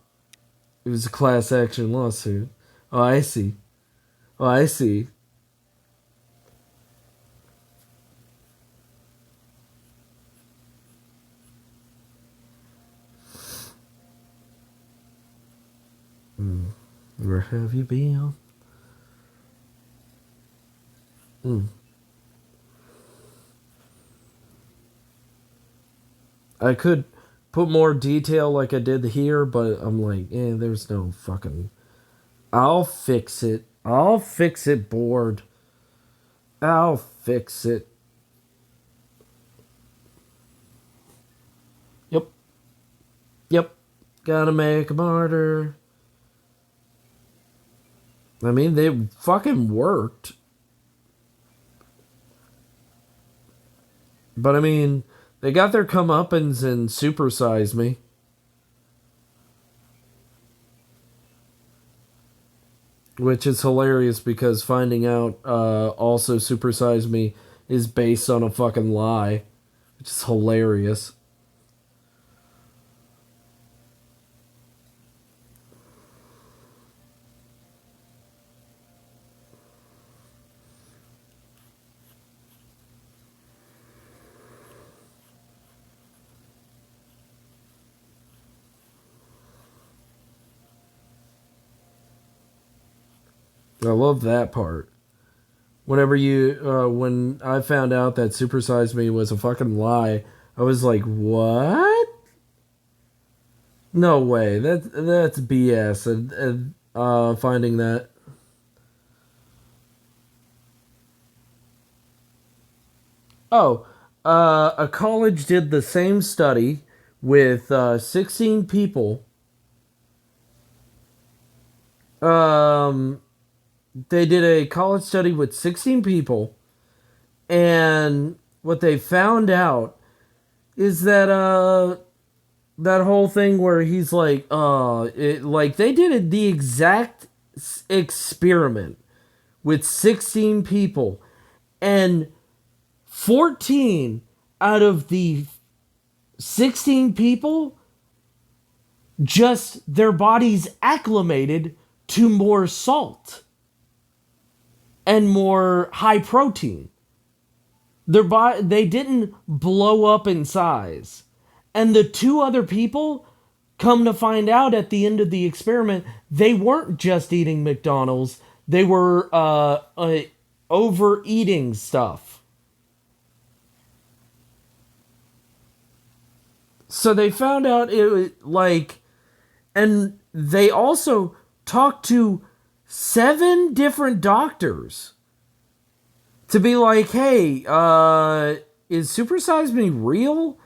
[SPEAKER 1] it was a class action lawsuit. Oh, I see. Oh, I see. Where have you been? Mm. I could put more detail like I did here, but I'm like, there's no fucking. I'll fix it. I'll fix it, board. I'll fix it. Yep. Yep. Gotta make a martyr. I mean, they fucking worked. But I mean, they got their comeuppance and supersize me. Which is hilarious because finding out also supersize me is based on a fucking lie. Which is hilarious. I love that part. When I found out that supersize me was a fucking lie, I was like, what? No way. That's BS. And finding that. Oh, a college did the same study with 16 people, Um, they did a college study with 16 people, and what they found out is that that whole thing where he's like like they did the exact experiment with 16 people, and 14 out of the 16 people, just their bodies acclimated to more salt and more high protein. They didn't blow up in size. And the two other people, come to find out at the end of the experiment, they weren't just eating McDonald's, they were overeating stuff. So they found out it like, and they also talked to 7 different doctors to be like, hey, is Super Size Me real?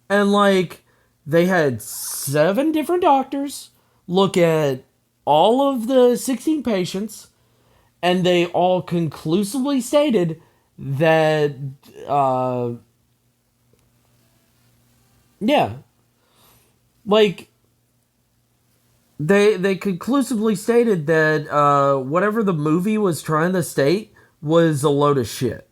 [SPEAKER 1] And like, they had 7 different doctors look at all of the 16 patients, and they all conclusively stated that, uh, yeah, like, they conclusively stated that whatever the movie was trying to state was a load of shit.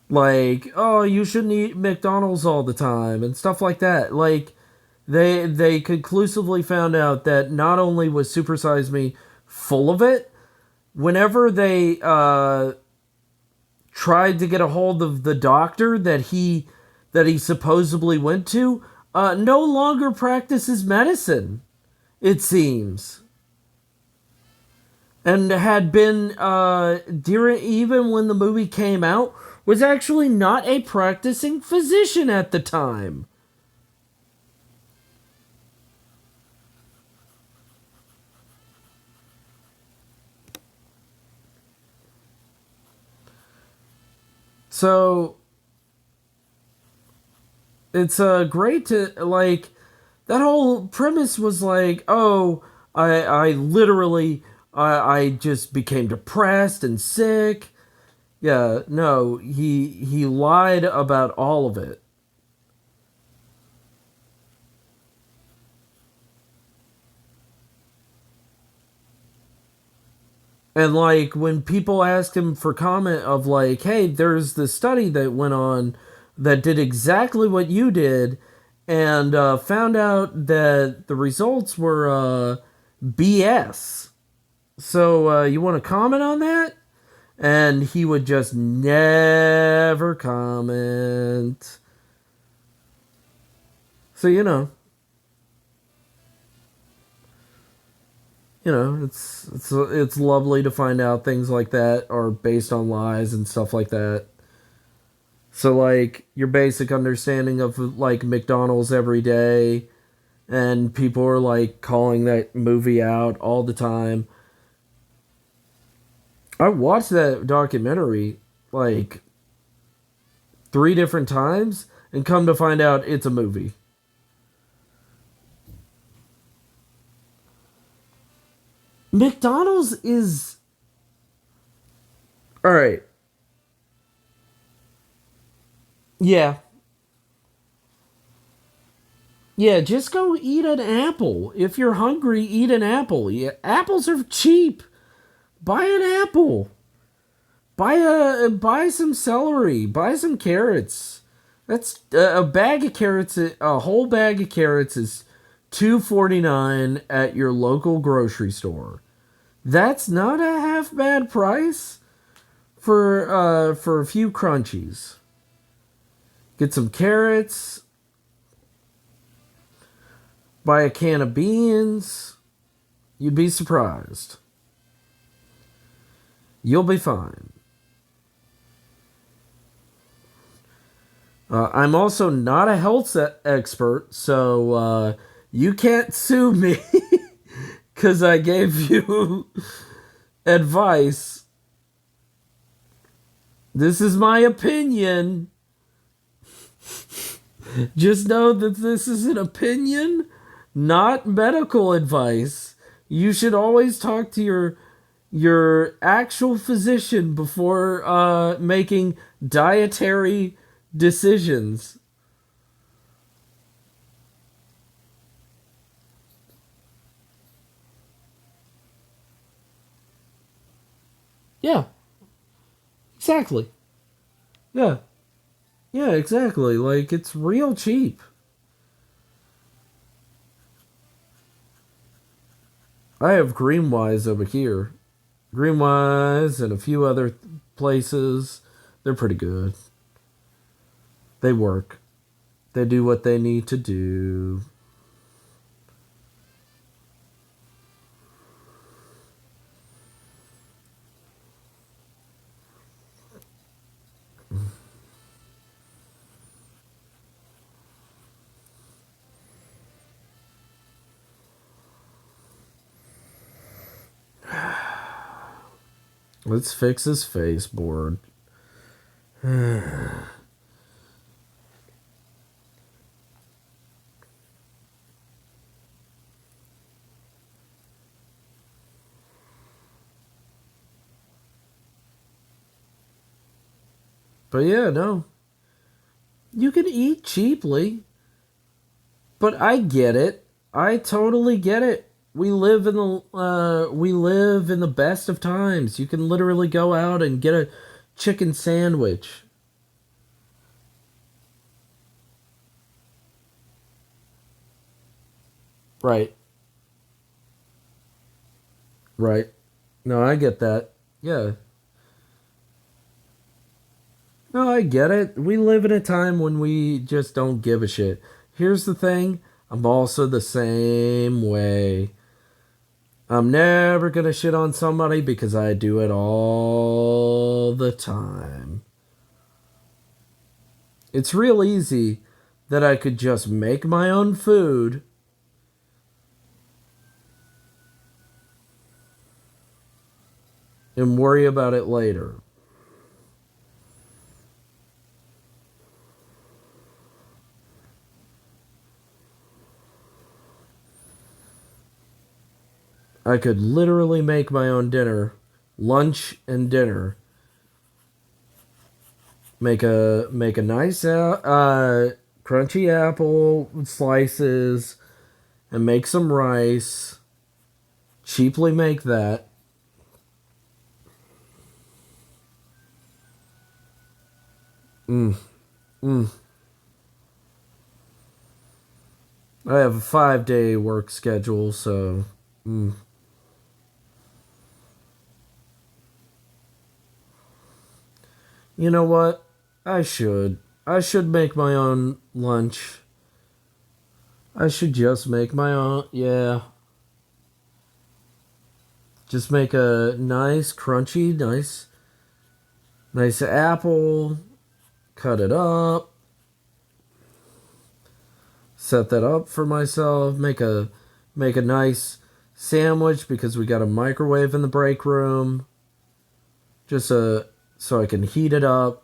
[SPEAKER 1] Like, oh, you shouldn't eat McDonald's all the time and stuff like that. Like, they conclusively found out that not only was Super Size Me full of it, whenever they tried to get a hold of the doctor that he supposedly went to, no longer practices medicine, it seems, and had been during, even when the movie came out, was actually not a practicing physician at the time. So it's great to like, that whole premise was like, oh, I literally I just became depressed and sick. Yeah, no, he lied about all of it. And like, when people asked him for comment of like, hey, there's this study that went on that did exactly what you did, and found out that the results were BS. So you want to comment on that? And he would just never comment. So it's lovely to find out things like that are based on lies and stuff like that. So like, your basic understanding of like McDonald's every day, and people are like calling that movie out all the time. I watched that documentary like 3 different times, and come to find out it's a movie. McDonald's is all right. Yeah, yeah. Just go eat an apple if you're hungry. Eat an apple. Yeah, apples are cheap. Buy an apple. Buy some celery. Buy some carrots. That's a bag of carrots. A whole bag of carrots is $2.49 at your local grocery store. That's not a half bad price for a few crunchies. Get some carrots. Buy a can of beans. You'd be surprised. You'll be fine. I'm also not a health expert, so you can't sue me because I gave you advice. This is my opinion. Just know that this is an opinion, not medical advice. You should always talk to your actual physician before making dietary decisions. Yeah, exactly. Yeah, yeah, exactly. Like it's real cheap. I have Greenwise over here. Greenwise and a few other places. They're pretty good. They work. They do what they need to do. Let's fix his face board. But yeah, no. You can eat cheaply, but I get it. I totally get it. We live in the best of times. You can literally go out and get a chicken sandwich. Right. Right. No, I get that. Yeah. No, I get it. We live in a time when we just don't give a shit. Here's the thing, I'm also the same way. I'm never gonna shit on somebody because I do it all the time. It's real easy that I could just make my own food and worry about it later. I could literally make my own dinner, lunch and dinner. Make a nice crunchy apple slices and make some rice. Cheaply make that. Mm, mm. I have a 5-day work schedule, so mm. You know what? I should. I should make my own lunch. I should just make my own. Yeah. Just make a nice, crunchy, nice apple. Cut it up. Set that up for myself. Make a nice sandwich because we got a microwave in the break room. Just so I can heat it up.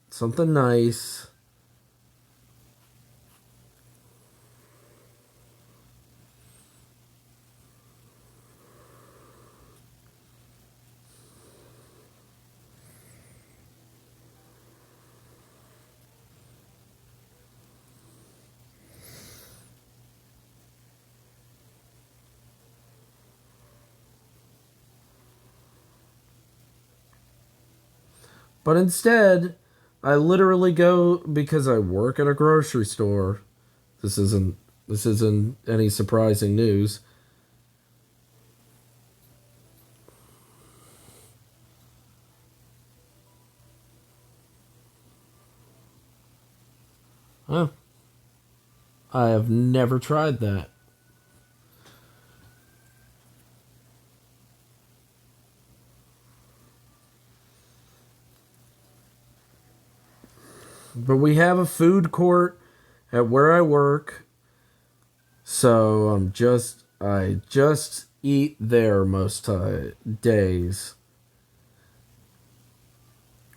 [SPEAKER 1] Something nice. But instead, I literally go because I work at a grocery store. This isn't this isn't any surprising news. Huh. I have never tried that. But we have a food court at where I work, so I just eat there most days.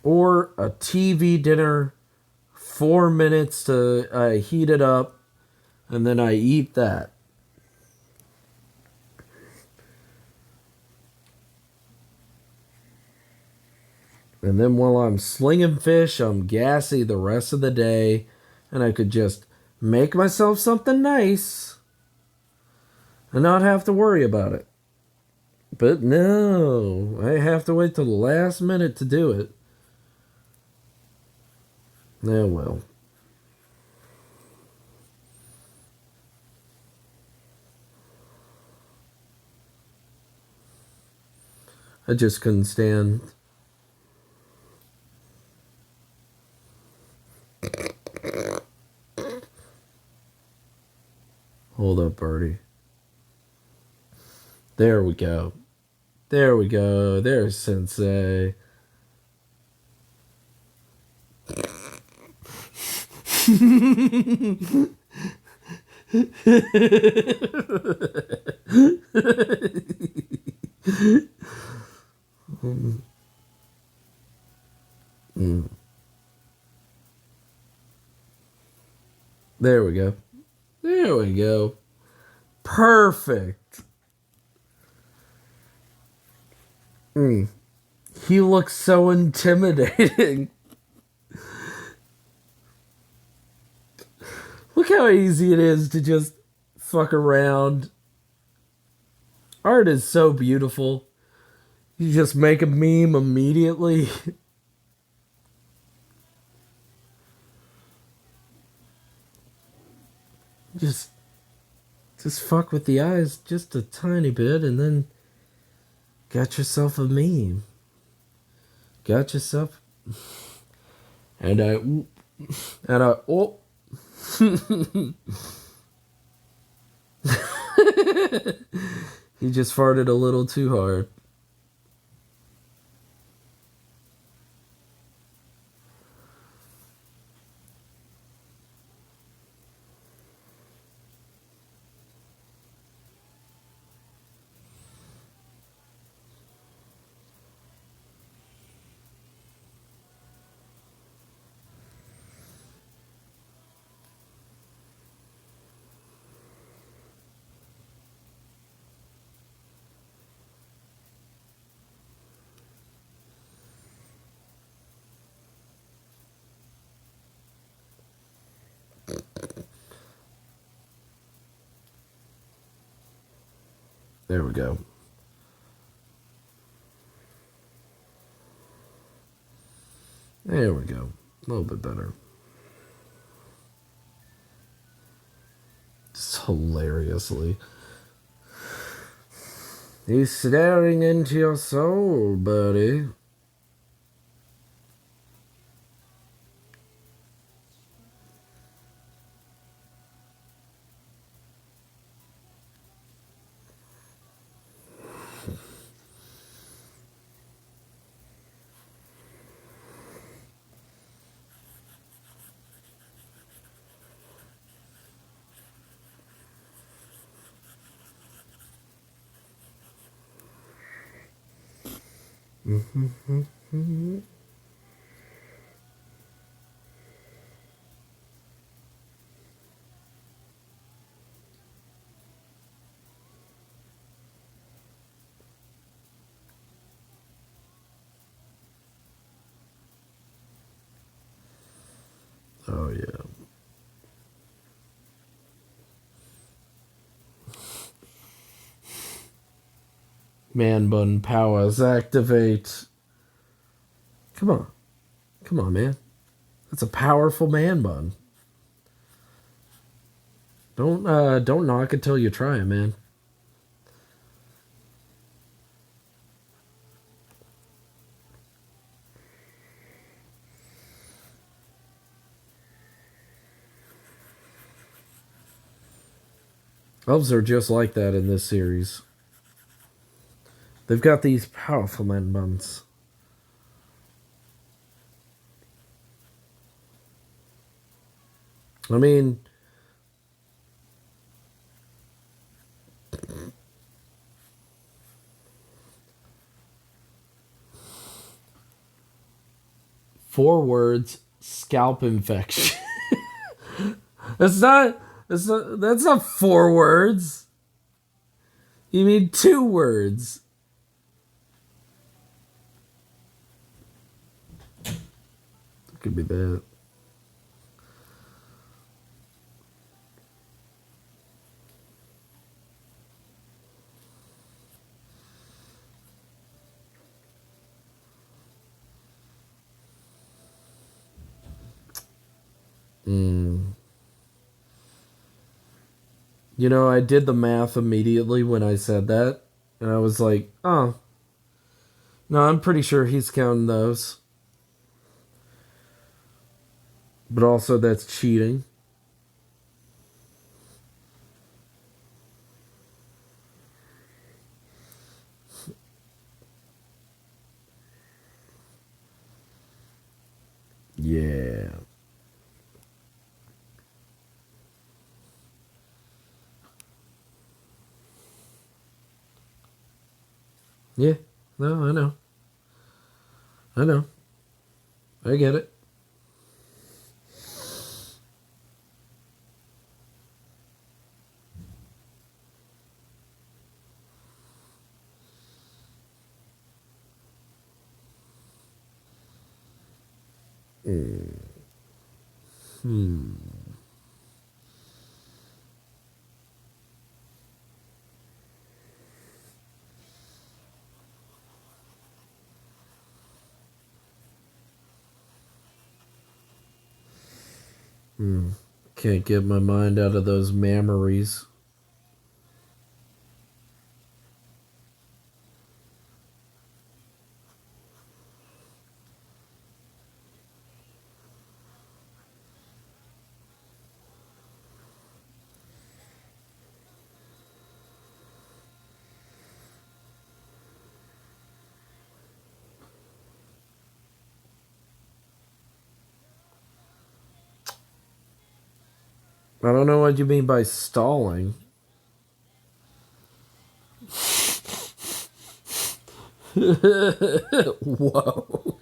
[SPEAKER 1] Or a TV dinner, 4 minutes to heat it up, and then I eat that. And then while I'm slinging fish, I'm gassy the rest of the day. And I could just make myself something nice and not have to worry about it. But no, I have to wait till the last minute to do it. Oh well. I just couldn't stand. Hold up, Birdie. There we go. There we go. There's Sensei. There we go. There we go. Perfect. He looks so intimidating. Look how easy it is to just fuck around. Art is so beautiful. You just make a meme immediately. just fuck with the eyes just a tiny bit and then got yourself a meme. Got yourself and I oh he just farted a little too hard. There we go. There we go. A little bit better. Just hilariously. He's staring into your soul, buddy. Oh, yeah. Man bun powers activate. Come on. Come on, man. That's a powerful man bun. Don't knock it till you try it, man. Elves are just like that in this series. They've got these powerful man buns. I mean, four words: scalp infection. That's not 4 words. You mean 2 words. Could be that. Mm. You know, I did the math immediately when I said that, and I was like, oh, no, I'm pretty sure he's counting those. But also, that's cheating. Yeah. Yeah. No, I know. I know. I get it. Mm. Hmm. Hmm. Can't get my mind out of those memories. I don't know what you mean by stalling. Whoa.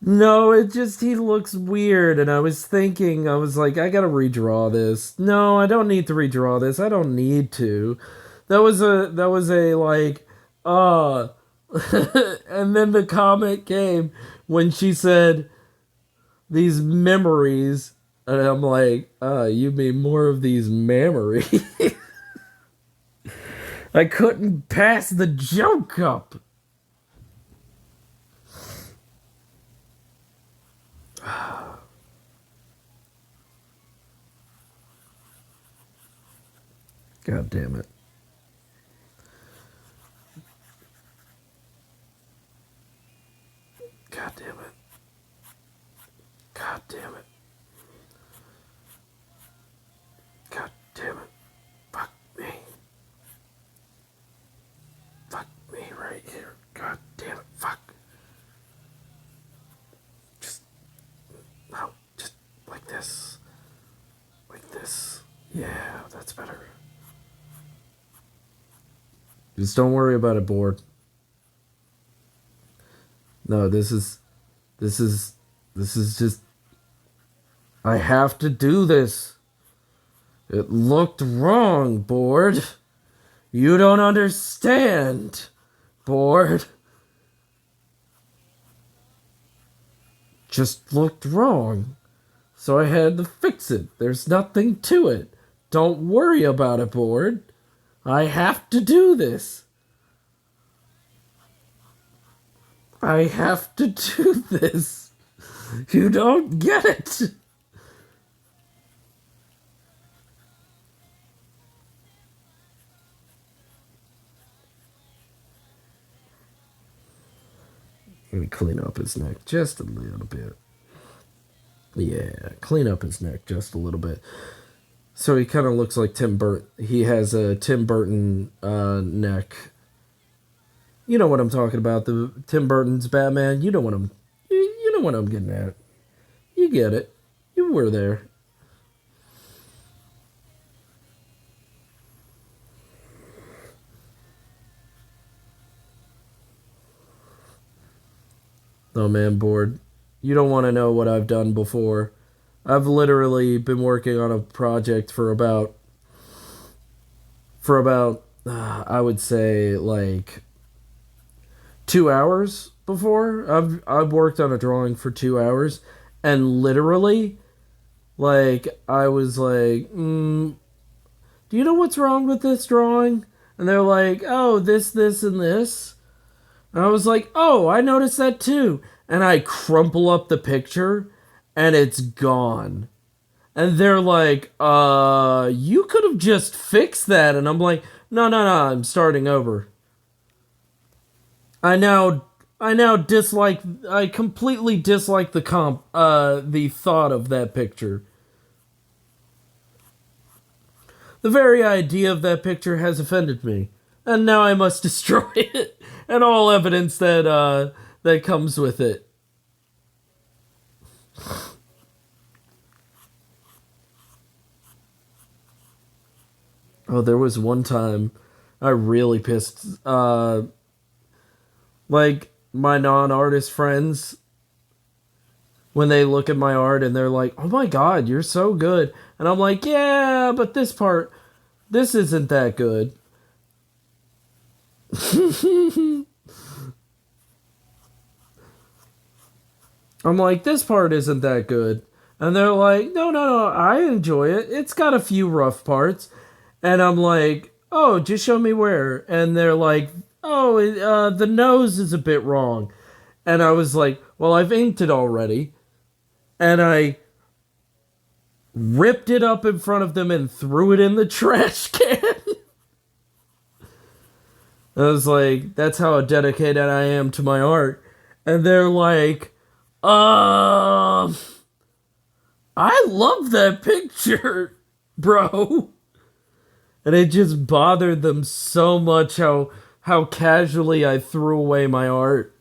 [SPEAKER 1] No, it just he looks weird, and I was thinking, I was like, I gotta redraw this. No, I don't need to redraw this. I don't need to. That was a like, uh and then the comment came when she said these memories, and I'm like, you mean more of these memories? I couldn't pass the joke up. God damn it. God damn it. God damn it. God damn it. Fuck me. Fuck me right here. God damn it. Fuck. Just, no, just like this. Like this. Yeah, that's better. Just don't worry about it, board. No, this is, this is just, I have to do this. It looked wrong, board. You don't understand, board. Just looked wrong. So I had to fix it. There's nothing to it. Don't worry about it, board. I have to do this. I have to do this. You don't get it. Let me clean up his neck just a little bit. Yeah, clean up his neck just a little bit. So he kind of looks like Tim Burton. He has a Tim Burton neck. You know what I'm talking about? The Tim Burton's Batman. You know what you know what I'm getting at. You get it. You were there. Oh man, bored. You don't want to know what I've done before. I've literally been working on a project for about I would say like 2 hours, before. I've worked on a drawing for 2 hours, and literally, like, I was like, do you know what's wrong with this drawing? And they're like, oh, this, and this. And I was like, oh, I noticed that too. And I crumple up the picture, and it's gone. And they're like, you could have just fixed that. And I'm like, no, I'm starting over. I now I completely dislike the thought of that picture. The very idea of that picture has offended me, and now I must destroy it and all evidence that comes with it. Oh, there was one time I really pissed like my non-artist friends when they look at my art and they're like, "Oh my god, you're so good." And I'm like, "Yeah, but this isn't that good." I'm like, "This part isn't that good." And they're like, "No, I enjoy it. It's got a few rough parts." And I'm like, "Oh, just show me where." And they're like, "Oh, the nose is a bit wrong." And I was like, "Well, I've inked it already." And I ripped it up in front of them and threw it in the trash can. I was like, that's how dedicated I am to my art. And they're like, uh, I love that picture, bro. And it just bothered them so much how casually I threw away my art.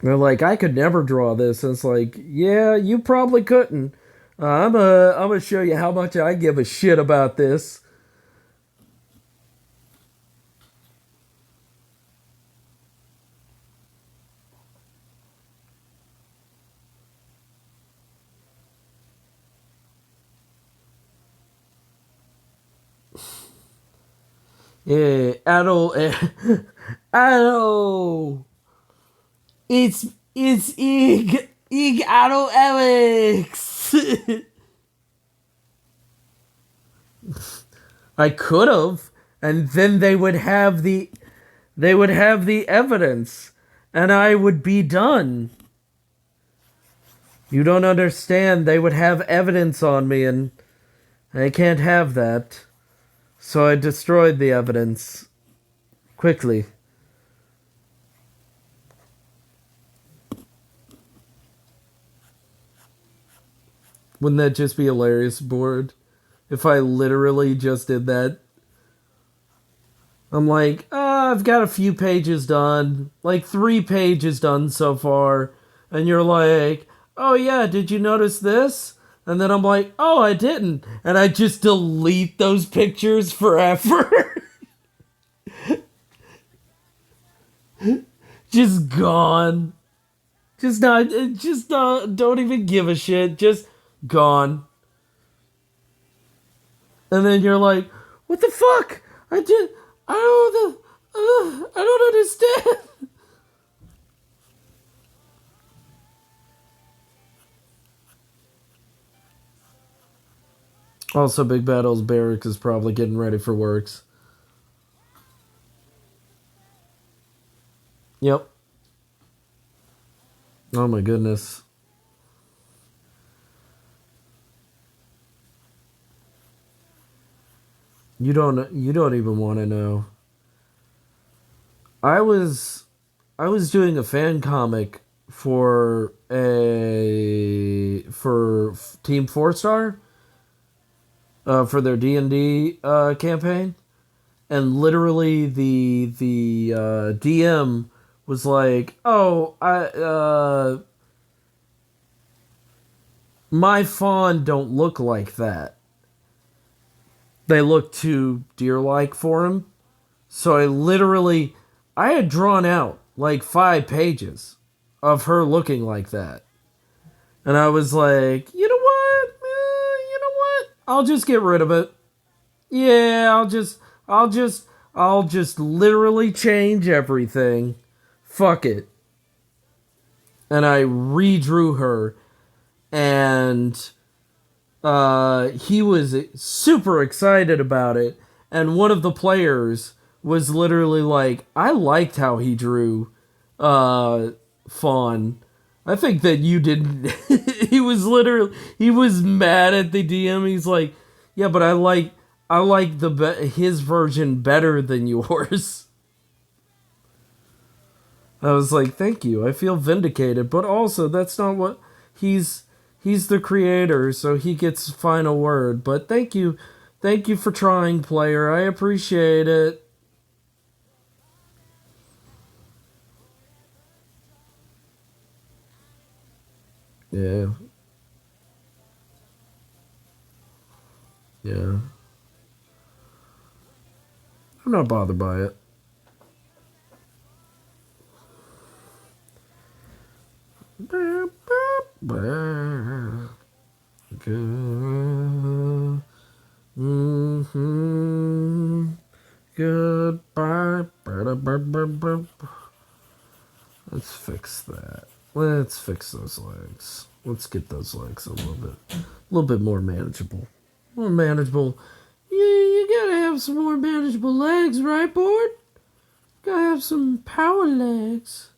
[SPEAKER 1] They're like, I could never draw this. And it's like, yeah, you probably couldn't. I'm gonna show you how much I give a shit about this. Yeah, Adol, it's Ig Adol Alex. I could have, and then they would have the evidence, and I would be done. You don't understand. They would have evidence on me, and I can't have that. So I destroyed the evidence quickly. Wouldn't that just be hilarious, bored? If I literally just did that. I'm like, I've got a few pages done, like 3 pages done so far. And you're like, oh yeah, did you notice this? And then I'm like, oh, I didn't. And I just delete those pictures forever. Just gone. Don't even give a shit. Just gone. And then you're like, what the fuck? I don't, I don't understand. Also, Big Battle's Barrack is probably getting ready for works. Yep. Oh my goodness. You don't even want to know. I was I was doing a fan comic for Team 4 Star for their D&D campaign, and literally the DM was like, "Oh, my fawn don't look like that. They look too deer-like for him." So I had drawn out like 5 pages of her looking like that. And I was like, you know what? You know what? I'll just get rid of it. Yeah, I'll just literally change everything. Fuck it. And I redrew her, and he was super excited about it. And one of the players was literally like, I liked how he drew Fawn. I think that you didn't. He was mad at the DM. He's like, yeah, but I like his version better than yours. I was like, thank you. I feel vindicated, but also that's not what he's the creator, so he gets final word. But thank you for trying, player. I appreciate it. Yeah, yeah. I'm not bothered by it. Good. Mm-hmm. Goodbye. Let's fix that. Let's fix those legs. Let's get those legs a little bit more manageable. More manageable. You gotta have some more manageable legs, right, board? Gotta have some power legs.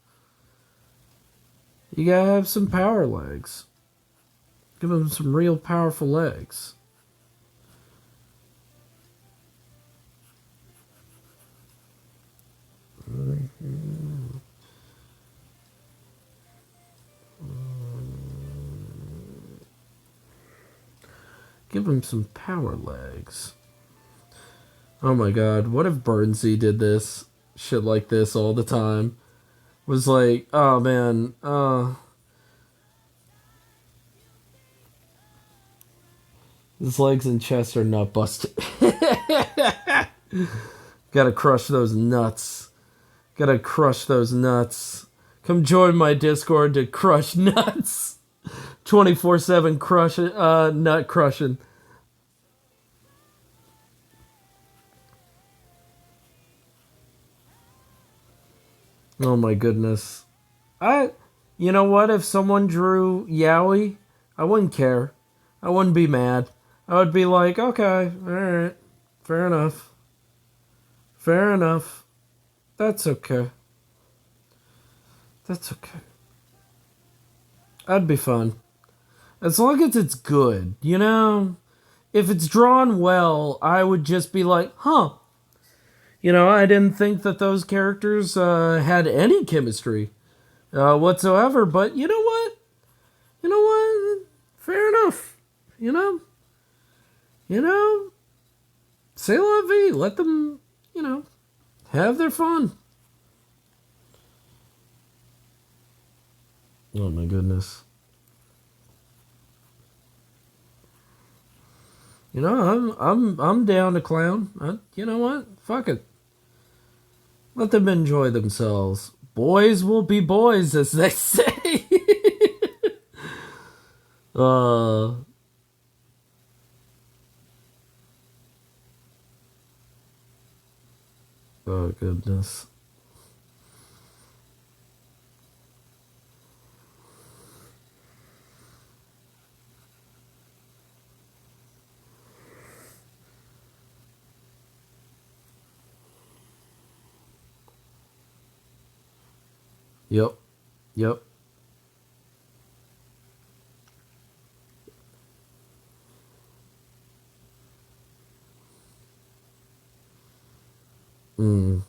[SPEAKER 1] You gotta have some power legs. Give them some real powerful legs. Give him some power legs. Oh my god, what if Burnsy did this? Shit like this all the time. Was like, oh man, his legs and chest are nut busted. Gotta crush those nuts. Gotta crush those nuts. Come join my Discord to crush nuts. 24/7 crush nut crushing. Oh my goodness. I you know what, if someone drew Yowie, I wouldn't care. I wouldn't be mad. I would be like, okay, alright. Fair enough. Fair enough. That's okay. That's okay. That'd be fun. As long as it's good, you know? If it's drawn well, I would just be like, huh. I didn't think that those characters had any chemistry whatsoever, but you know what? You know what? Fair enough. You know? You know? C'est la vie. Let them, have their fun. Oh my goodness. I'm down to clown. You know what? Fuck it. Let them enjoy themselves. Boys will be boys, as they say. uh, oh goodness. Yep. Yep. Mm.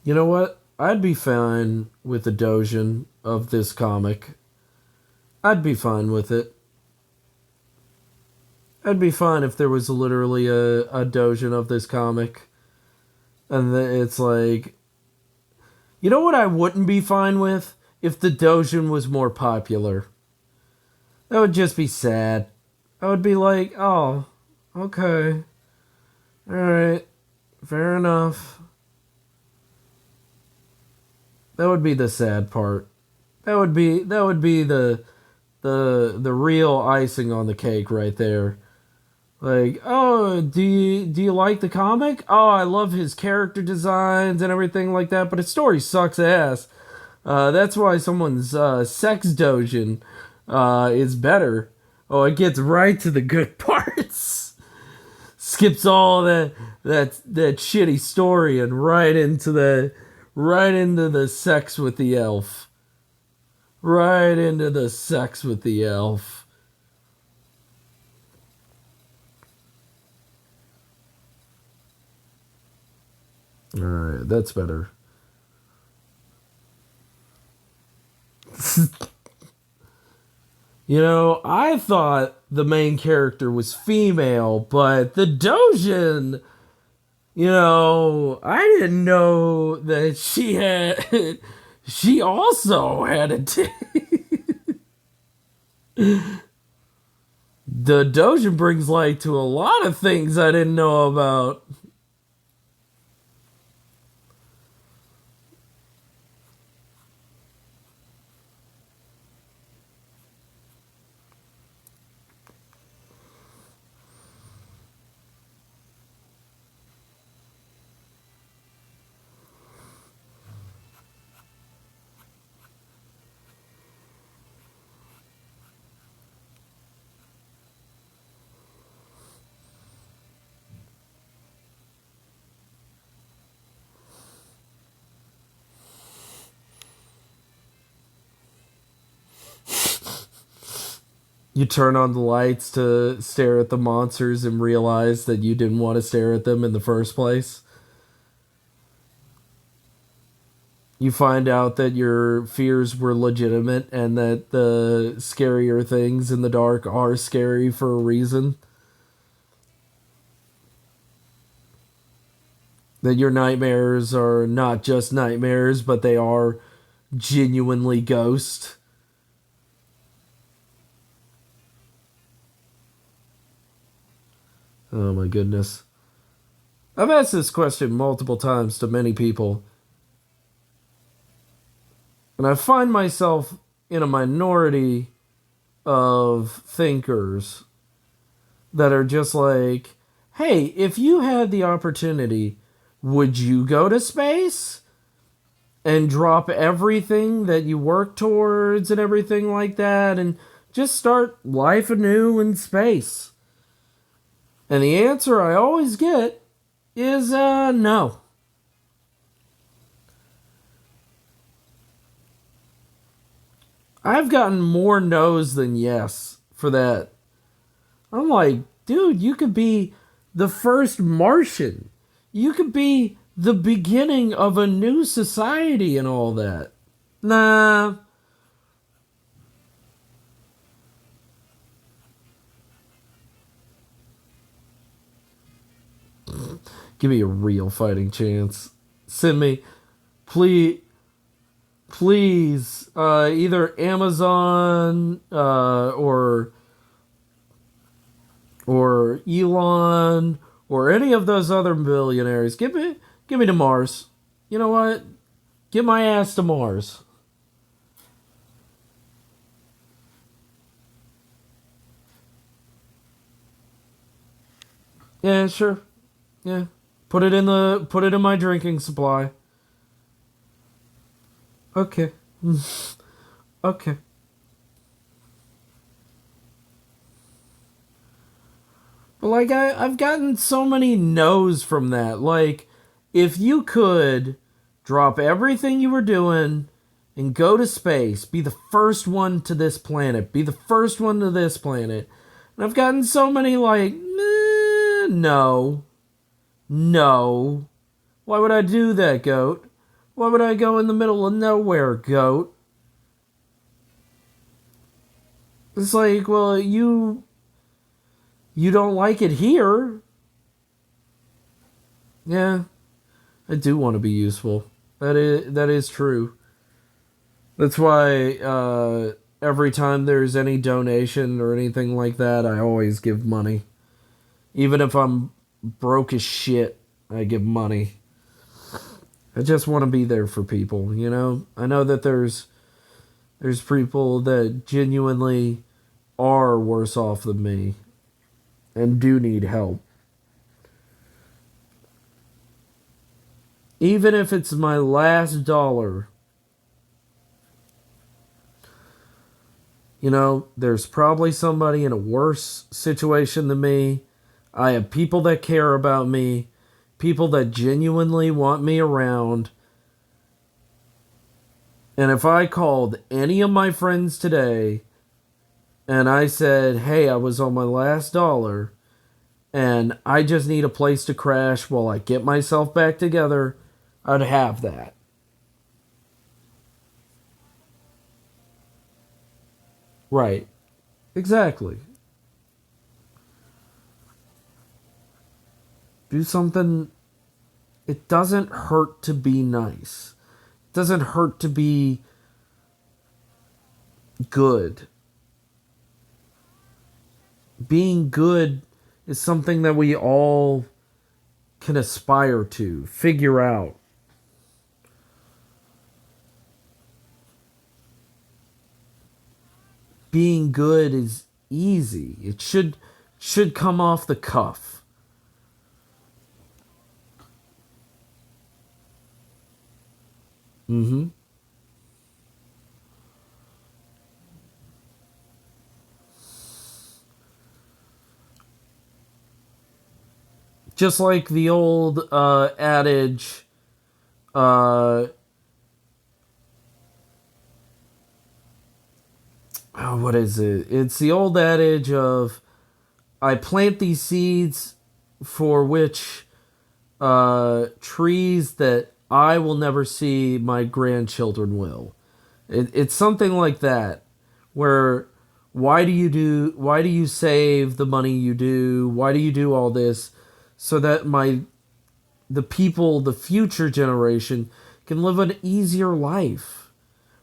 [SPEAKER 1] You know what? I'd be fine with the Dojin of this comic. I'd be fine with it. I'd be fine if there was literally a Dojin of this comic. And it's like, you know what I wouldn't be fine with? If the Dojin was more popular. That would just be sad. I would be like, oh, okay. Alright. Fair enough. That would be the sad part. That would be the real icing on the cake right there. Like, oh, do you like the comic? Oh, I love his character designs and everything like that, but his story sucks ass. That's why someone's sex dojin is better. Oh, it gets right to the good parts. Skips all that shitty story and right into the sex with the elf. Right into the sex with the elf. Alright, that's better. I thought the main character was female, but the Dojin, I didn't know that she also had a the Dojin brings light to a lot of things I didn't know about. You turn on the lights to stare at the monsters and realize that you didn't want to stare at them in the first place. You find out that your fears were legitimate and that the scarier things in the dark are scary for a reason. That your nightmares are not just nightmares, but they are genuinely ghosts. Oh my goodness. I've asked this question multiple times to many people, and I find myself in a minority of thinkers that are just like, hey, if you had the opportunity, would you go to space and drop everything that you work towards and everything like that and just start life anew in space? And the answer I always get is no. I've gotten more no's than yes for that. I'm like, dude, you could be the first Martian. You could be the beginning of a new society and all that. Nah. Give me a real fighting chance. Send me, please, please, either Amazon or Elon or any of those other billionaires. Give me to Mars. You know what? Get my ass to Mars. Yeah, sure. Yeah. Put it in my drinking supply. Okay. Okay. But like I've gotten so many no's from that. Like, if you could drop everything you were doing and go to space, be the first one to this planet, be the first one to this planet. And I've gotten so many like, no. No. Why would I do that, goat? Why would I go in the middle of nowhere, goat? It's like, well, you don't like it here. Yeah, I do want to be useful. That is true. That's why every time there's any donation or anything like that, I always give money. Even if I'm broke as shit, I give money. I just want to be there for people, you know? I know that there's people that genuinely are worse off than me. and do need help. Even if it's my last dollar, there's probably somebody in a worse situation than me. I have people that care about me, people that genuinely want me around. And if I called any of my friends today and I said, hey, I was on my last dollar and I just need a place to crash while I get myself back together, I'd have that. Right. Exactly. Do something. It doesn't hurt to be nice. It doesn't hurt to be good. Being good is something that we all can aspire to, figure out. Being good is easy. It should come off the cuff. Mm-hmm. Just like the old adage, uh, oh, what is it? It's the old adage of I plant these seeds for which trees that I will never see, my grandchildren will. It's something like that, where why do you save the money you do? Why do you do all this? So that the people, the future generation, can live an easier life.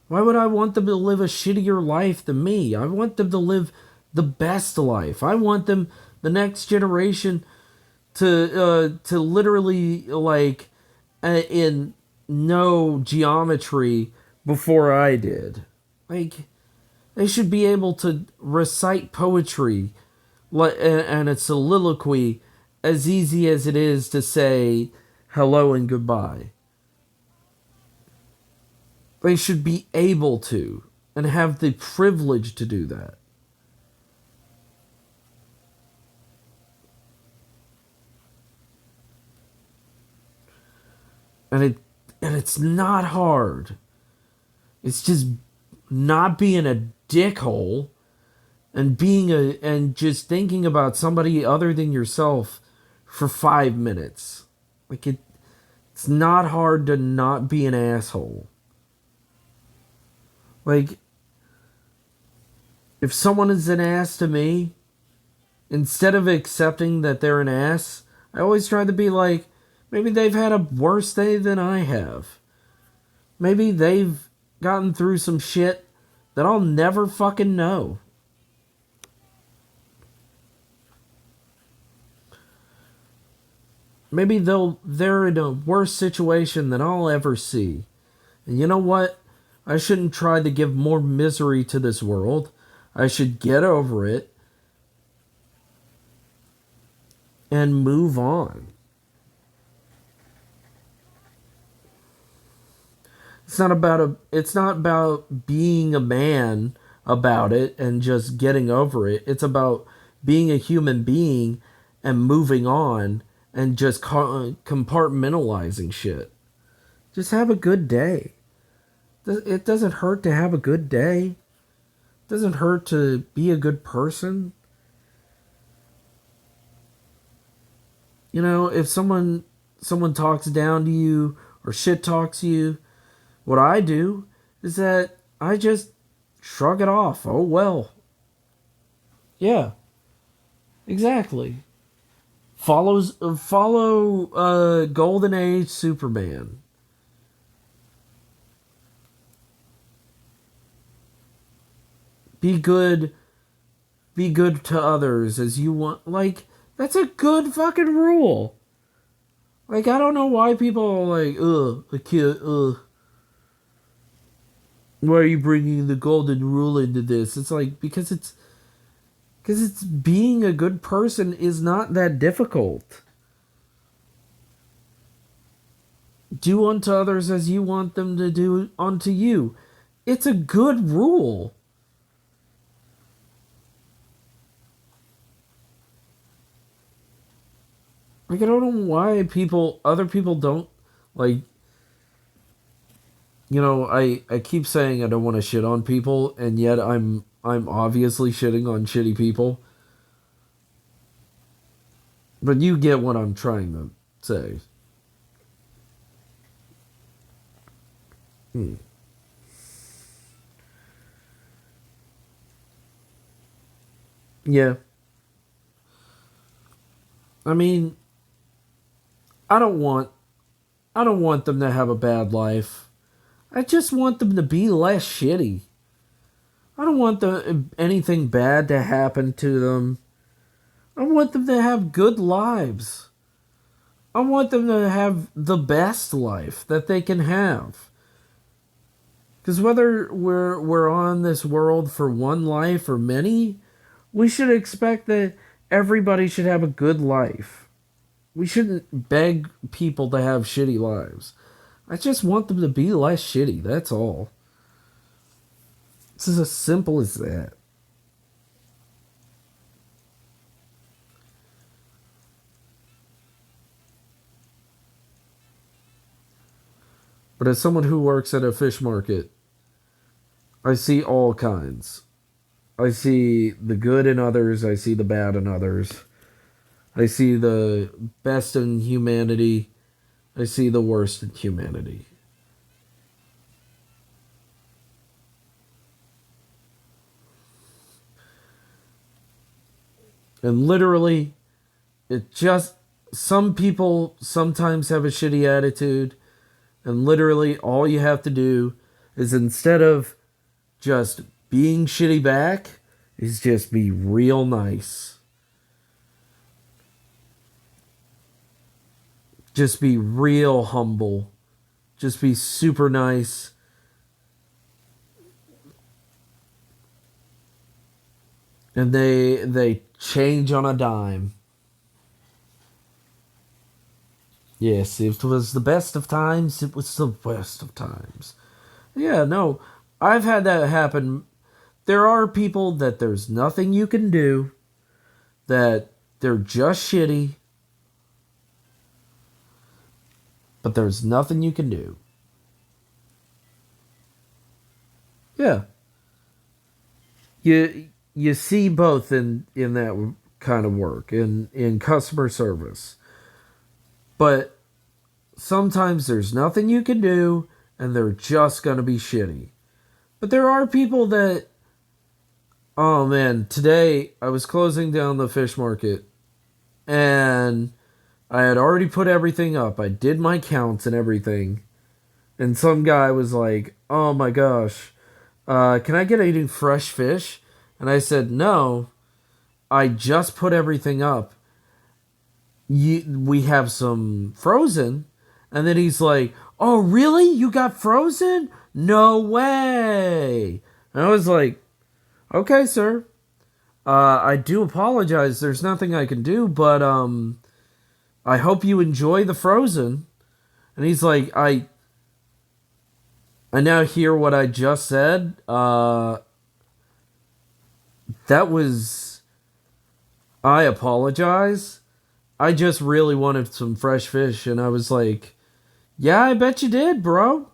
[SPEAKER 1] Why would I want them to live a shittier life than me? I want them to live the best life. I want them, the next generation, to literally in know geometry before I did. Like, they should be able to recite poetry and a soliloquy as easy as it is to say hello and goodbye. They should be able to and have the privilege to do that. And it's not hard. It's just not being a dickhole and just thinking about somebody other than yourself for 5 minutes. Like it's not hard to not be an asshole. Like, if someone is an ass to me, instead of accepting that they're an ass, I always try to be like, maybe they've had a worse day than I have. Maybe they've gotten through some shit that I'll never fucking know. Maybe they're in a worse situation than I'll ever see. And you know what? I shouldn't try to give more misery to this world. I should get over it and move on. It's not about being a man about it and just getting over it. It's about being a human being and moving on and just compartmentalizing shit. Just have a good day. It doesn't hurt to have a good day. It doesn't hurt to be a good person. If someone talks down to you or shit talks you, what I do is that I just shrug it off. Oh well. Yeah, exactly. Follow Golden Age Superman. Be good. Be good to others as you want. Like, that's a good fucking rule. Like, I don't know why people are like, ugh, a kid, ugh. Why are you bringing the golden rule into this? It's like, because Because it's being a good person is not that difficult. Do unto others as you want them to do unto you. It's a good rule. Like, I don't know why other people don't, like, I keep saying I don't want to shit on people, and yet I'm obviously shitting on shitty people. But you get what I'm trying to say. Hmm. Yeah. I mean, I don't want I don't want them to have a bad life. I just want them to be less shitty. I don't want anything bad to happen to them. I want them to have good lives. I want them to have the best life that they can have. Because whether we're on this world for one life or many, we should expect that everybody should have a good life. We shouldn't beg people to have shitty lives. I just want them to be less shitty, that's all. It's as simple as that. But as someone who works at a fish market, I see all kinds. I see the good in others, I see the bad in others. I see the best in humanity, I see the worst in humanity. And literally, it just, some people sometimes have a shitty attitude, and literally all you have to do is, instead of just being shitty back, is just be real nice. Just be real humble. Just be super nice. And they change on a dime. Yes, it was the best of times. It was the worst of times. Yeah, no, I've had that happen. There are people that there's nothing you can do, that they're just shitty, but there's nothing you can do. Yeah. You see both in that kind of work, in customer service. But sometimes there's nothing you can do, and they're just going to be shitty. But there are people that, oh man, today I was closing down the fish market, and I had already put everything up. I did my counts and everything. And some guy was like, oh my gosh, can I get eating fresh fish? And I said, no, I just put everything up. We have some frozen. And then he's like, oh, really? You got frozen? No way. And I was like, okay, sir. I do apologize. There's nothing I can do, but I hope you enjoy the frozen. And he's like, I now hear what I just said. That was, I apologize. I just really wanted some fresh fish, and I was like, yeah, I bet you did, bro.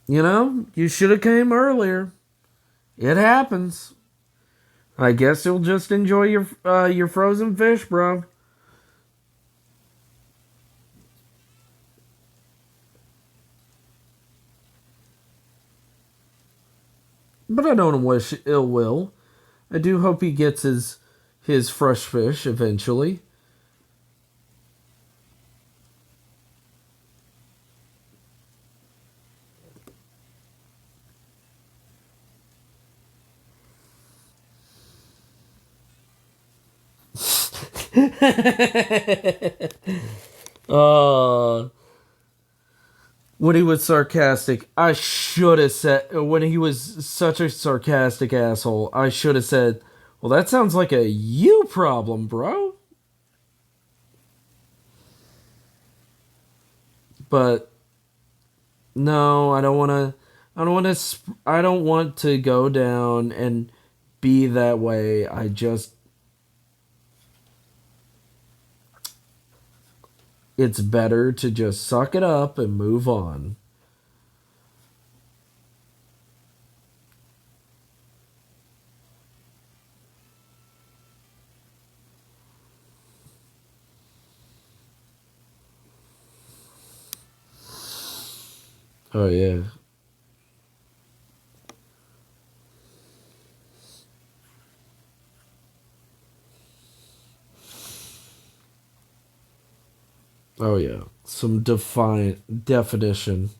[SPEAKER 1] You should have came earlier. It happens. I guess you'll just enjoy your frozen fish, bro. But I don't wish ill will. I do hope he gets his fresh fish eventually. uh When he was sarcastic, I should have said, when he was such a sarcastic asshole, I should have said, well, that sounds like a you problem, bro. But no, I don't want to. I don't want to. I don't want to go down and be that way. I just. It's better to just suck it up and move on. Oh yeah. Oh yeah. Some defiant definition.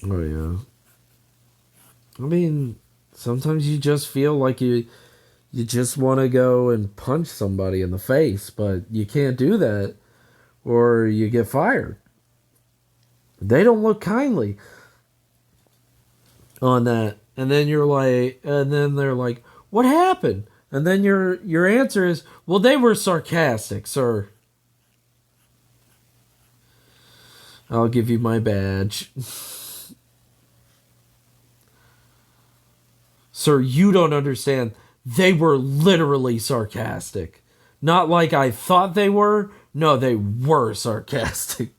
[SPEAKER 1] Oh yeah. I mean, sometimes you just feel like you just want to go and punch somebody in the face, but you can't do that or you get fired. They don't look kindly on that. And then you're like, and then they're like, "What happened?" And then your answer is, "Well, they were sarcastic, sir. I'll give you my badge." Sir, you don't understand. They were literally sarcastic. Not like I thought they were. No, they were sarcastic.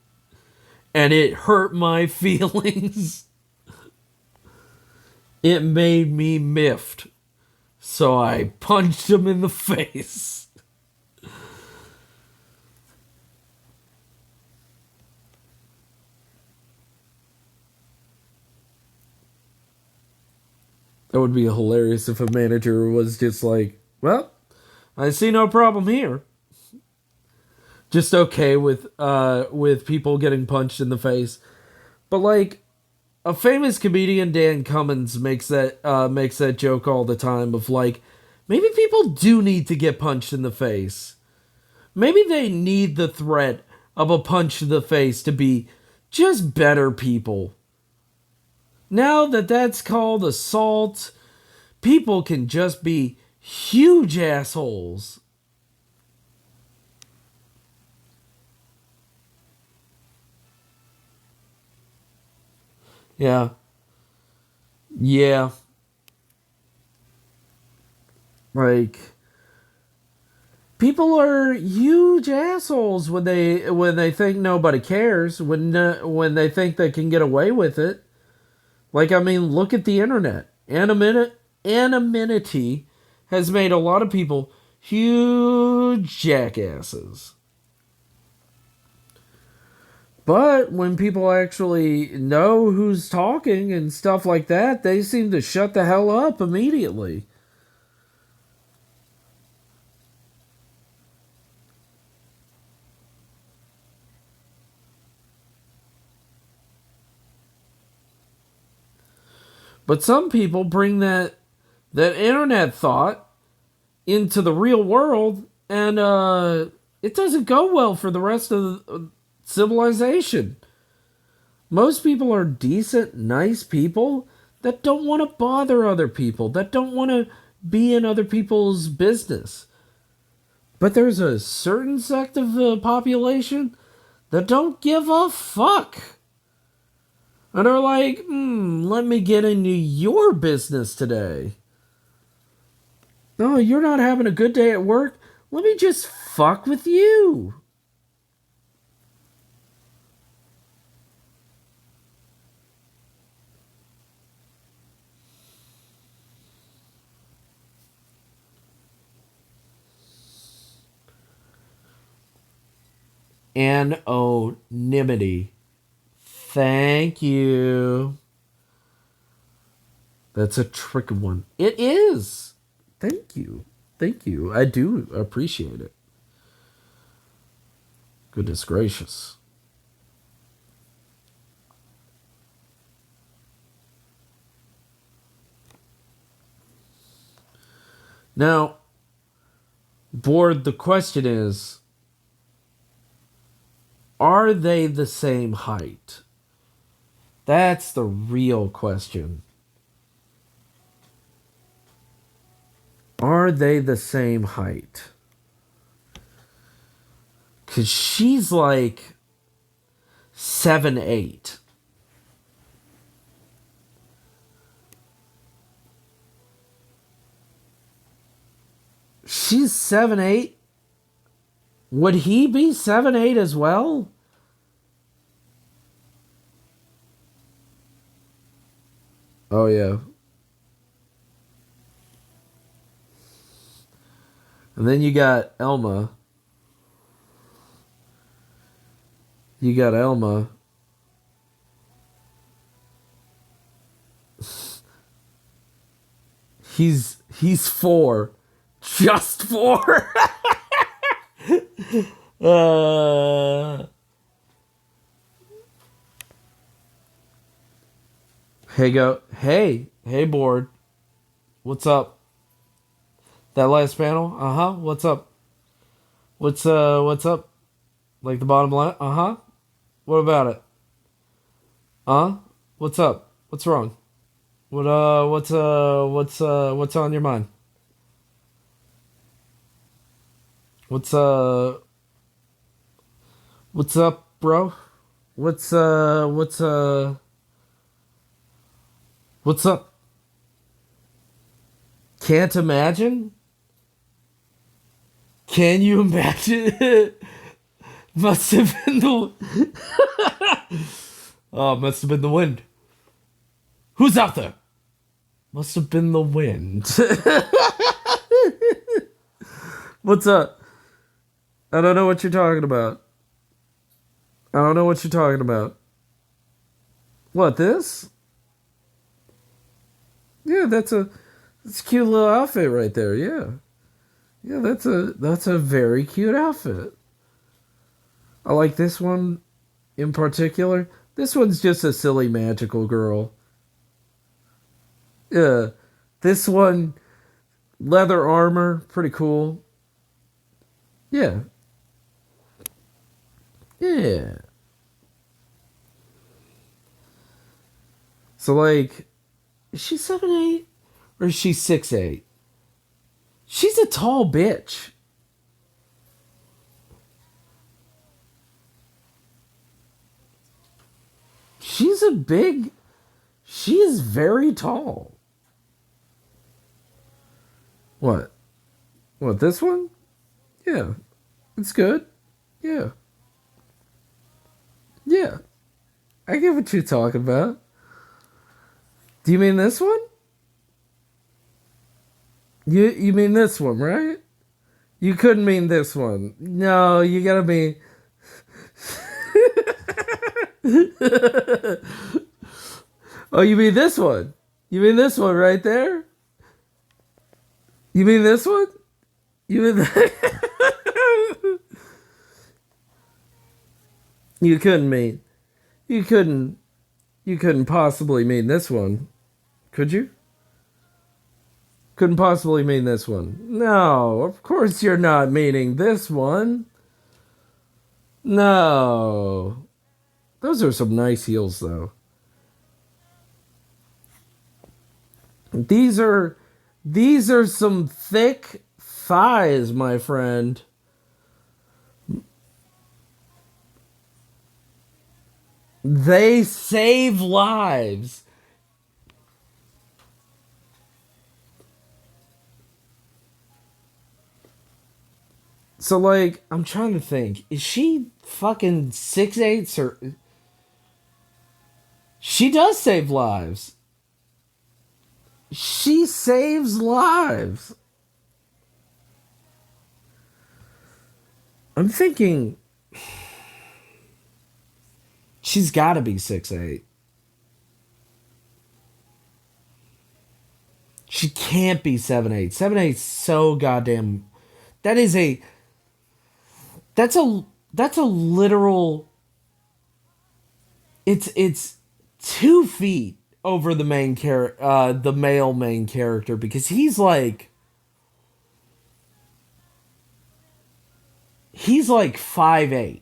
[SPEAKER 1] And it hurt my feelings. It made me miffed. So I punched him in the face. That would be hilarious if a manager was just like, well, I see no problem here. Just okay with people getting punched in the face. But like a famous comedian, Dan Cummins, makes that joke all the time of like, maybe people do need to get punched in the face. Maybe they need the threat of a punch in the face to be just better people. Now that that's called assault, people can just be huge assholes. Yeah. Yeah. Like people are huge assholes when they think nobody cares, when they think they can get away with it. Like I mean, look at the internet. Anonymity has made a lot of people huge jackasses. But when people actually know who's talking and stuff like that, they seem to shut the hell up immediately. But some people bring that internet thought into the real world, and it doesn't go well for the rest of civilization. Most people are decent, nice people that don't want to bother other people, that don't want to be in other people's business. But there's a certain sect of the population that don't give a fuck. And are like, let me get into your business today. No, you're not having a good day at work. Let me just fuck with you. Anonymity. Thank you. That's a tricky one. It is. Thank you. Thank you. I do appreciate it. Goodness gracious. Now, Board, the question is, are they the same height? That's the real question. Are they the same height? Because she's like 7'8". She's 7'8". Would he be 7'8" as well? Oh, yeah. And then you got Elma. You got Elma. He's 4. Just 4. uh Hey, board. What's up? That last panel? Uh-huh. What's up? What's up? Like the bottom line? Uh-huh. What about it? Huh? What's up? What's wrong? What's on your mind? What's what's up, bro? What's up? Can't imagine? Can you imagine? Must have been the Oh, must have been the wind. Who's out there? Must have been the wind. What's up? I don't know what you're talking about. I don't know what you're talking about. What, this? Yeah, that's a cute little outfit right there. Yeah. Yeah, that's a very cute outfit. I like this one in particular. This one's just a silly magical girl. Yeah. This one, leather armor, pretty cool. Yeah. Yeah. So like, is she 7'8" or is she 6'8"? She's a tall bitch. She's a big. She is very tall. What? What, this one? Yeah. It's good. Yeah. Yeah. I get what you're talking about. Do you mean this one? You mean this one, right? You couldn't mean this one. No, you gotta mean. Oh, you mean this one? You mean this one right there? You mean this one? You mean that? You couldn't mean. You couldn't. You couldn't possibly mean this one, could you? Couldn't possibly mean this one. No, of course you're not meaning this one. No. Those are some nice heels, though. These are some thick thighs, my friend. They save lives. So like, I'm trying to think. Is she fucking 6'8" or she does save lives. She saves lives. I'm thinking she's got to be 6'8". She can't be 7'8". 7'8" so goddamn. That is a. That's a literal. It's 2 feet over the male main character, because he's like. He's like 5'8".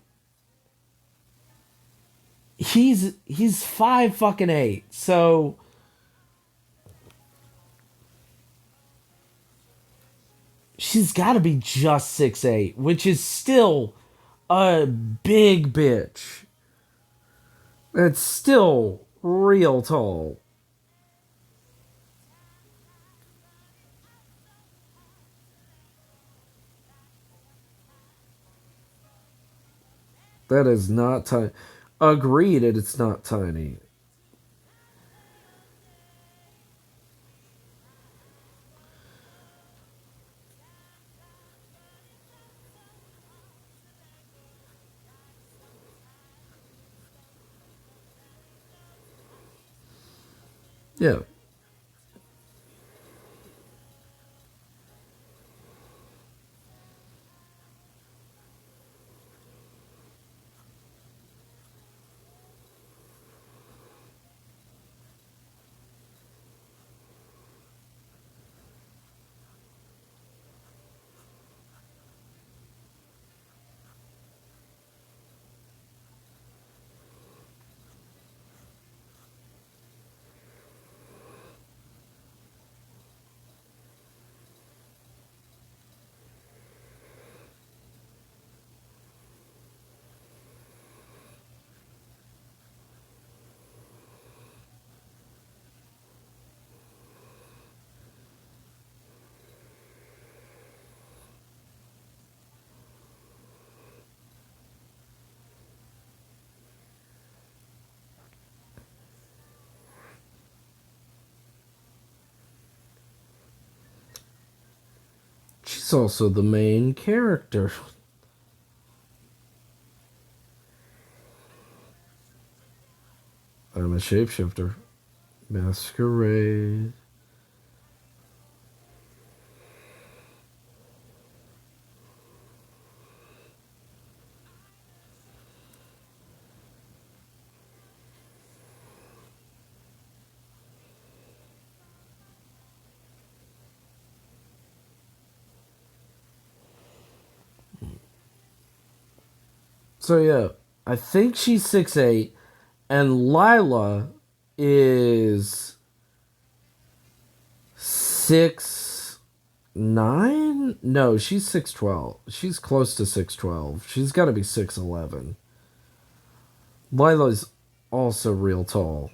[SPEAKER 1] He's 5 fucking 8. So she's got to be just 6'8", which is still a big bitch. It's still real tall. That is not tiny. Agreed, it's not tiny. Yeah. She's also the main character. I'm a shapeshifter. Masquerade. So yeah, I think she's 6'8", and Lila is 6'9". No, she's 6'12". She's close to 6'12". She's got to be 6'11". Lila's also real tall.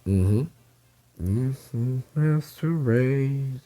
[SPEAKER 1] Mm-hmm. Mm-hmm. Masquerade.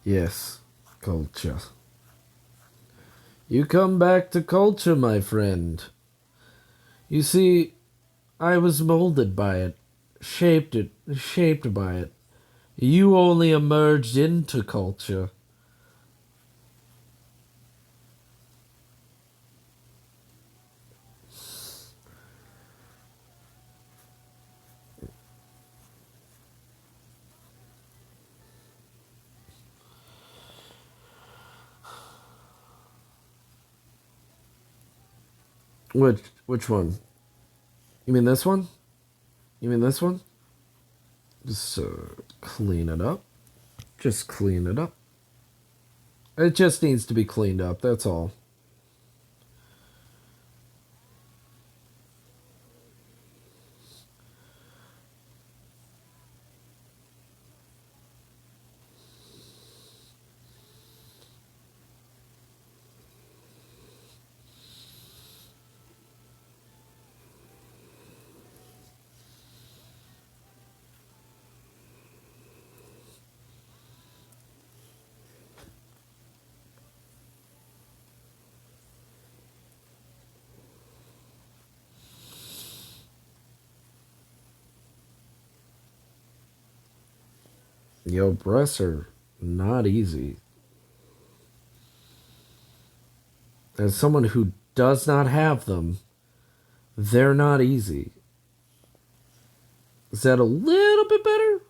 [SPEAKER 1] Yes, culture. You come back to culture, my friend. You see, I was molded by it, shaped by it. You only emerged into culture. Which one? You mean this one? You mean this one? Just clean it up. Just clean it up. It just needs to be cleaned up, that's all. Yo, breasts are not easy. As someone who does not have them, they're not easy. Is that a little bit better?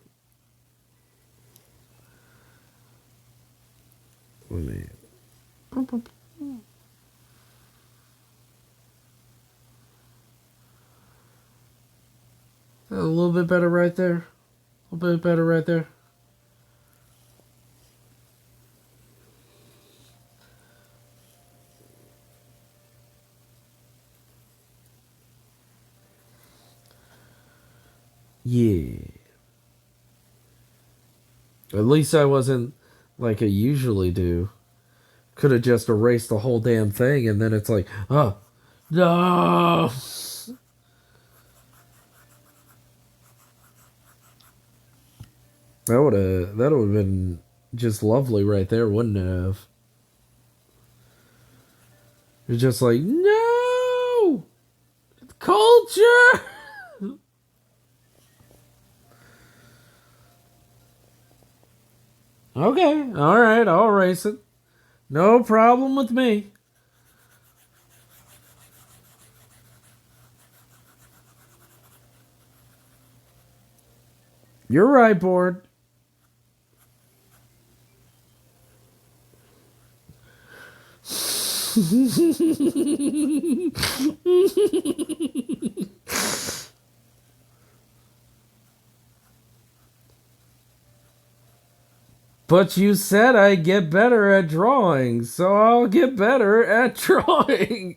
[SPEAKER 1] Let me. A little bit better right there. A little bit better right there. Yeah. At least I wasn't like I usually do. Could have just erased the whole damn thing, and then it's like, oh, no. That would have been just lovely right there, wouldn't it have? You're just like, no! Culture! Okay, alright, I'll race it. No problem with me. You're right, board. But you said I get better at drawing, so I'll get better at drawing.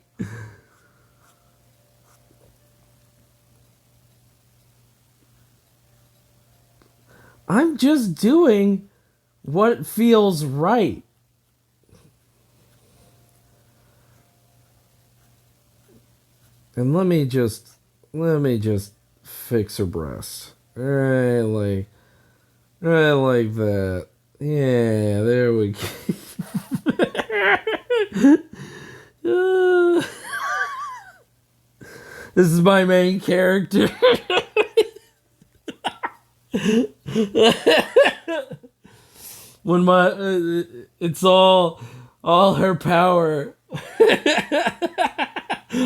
[SPEAKER 1] I'm just doing what feels right. And let me just fix her breast. Right like that. Yeah, there we go. This is my main character. When it's all her power.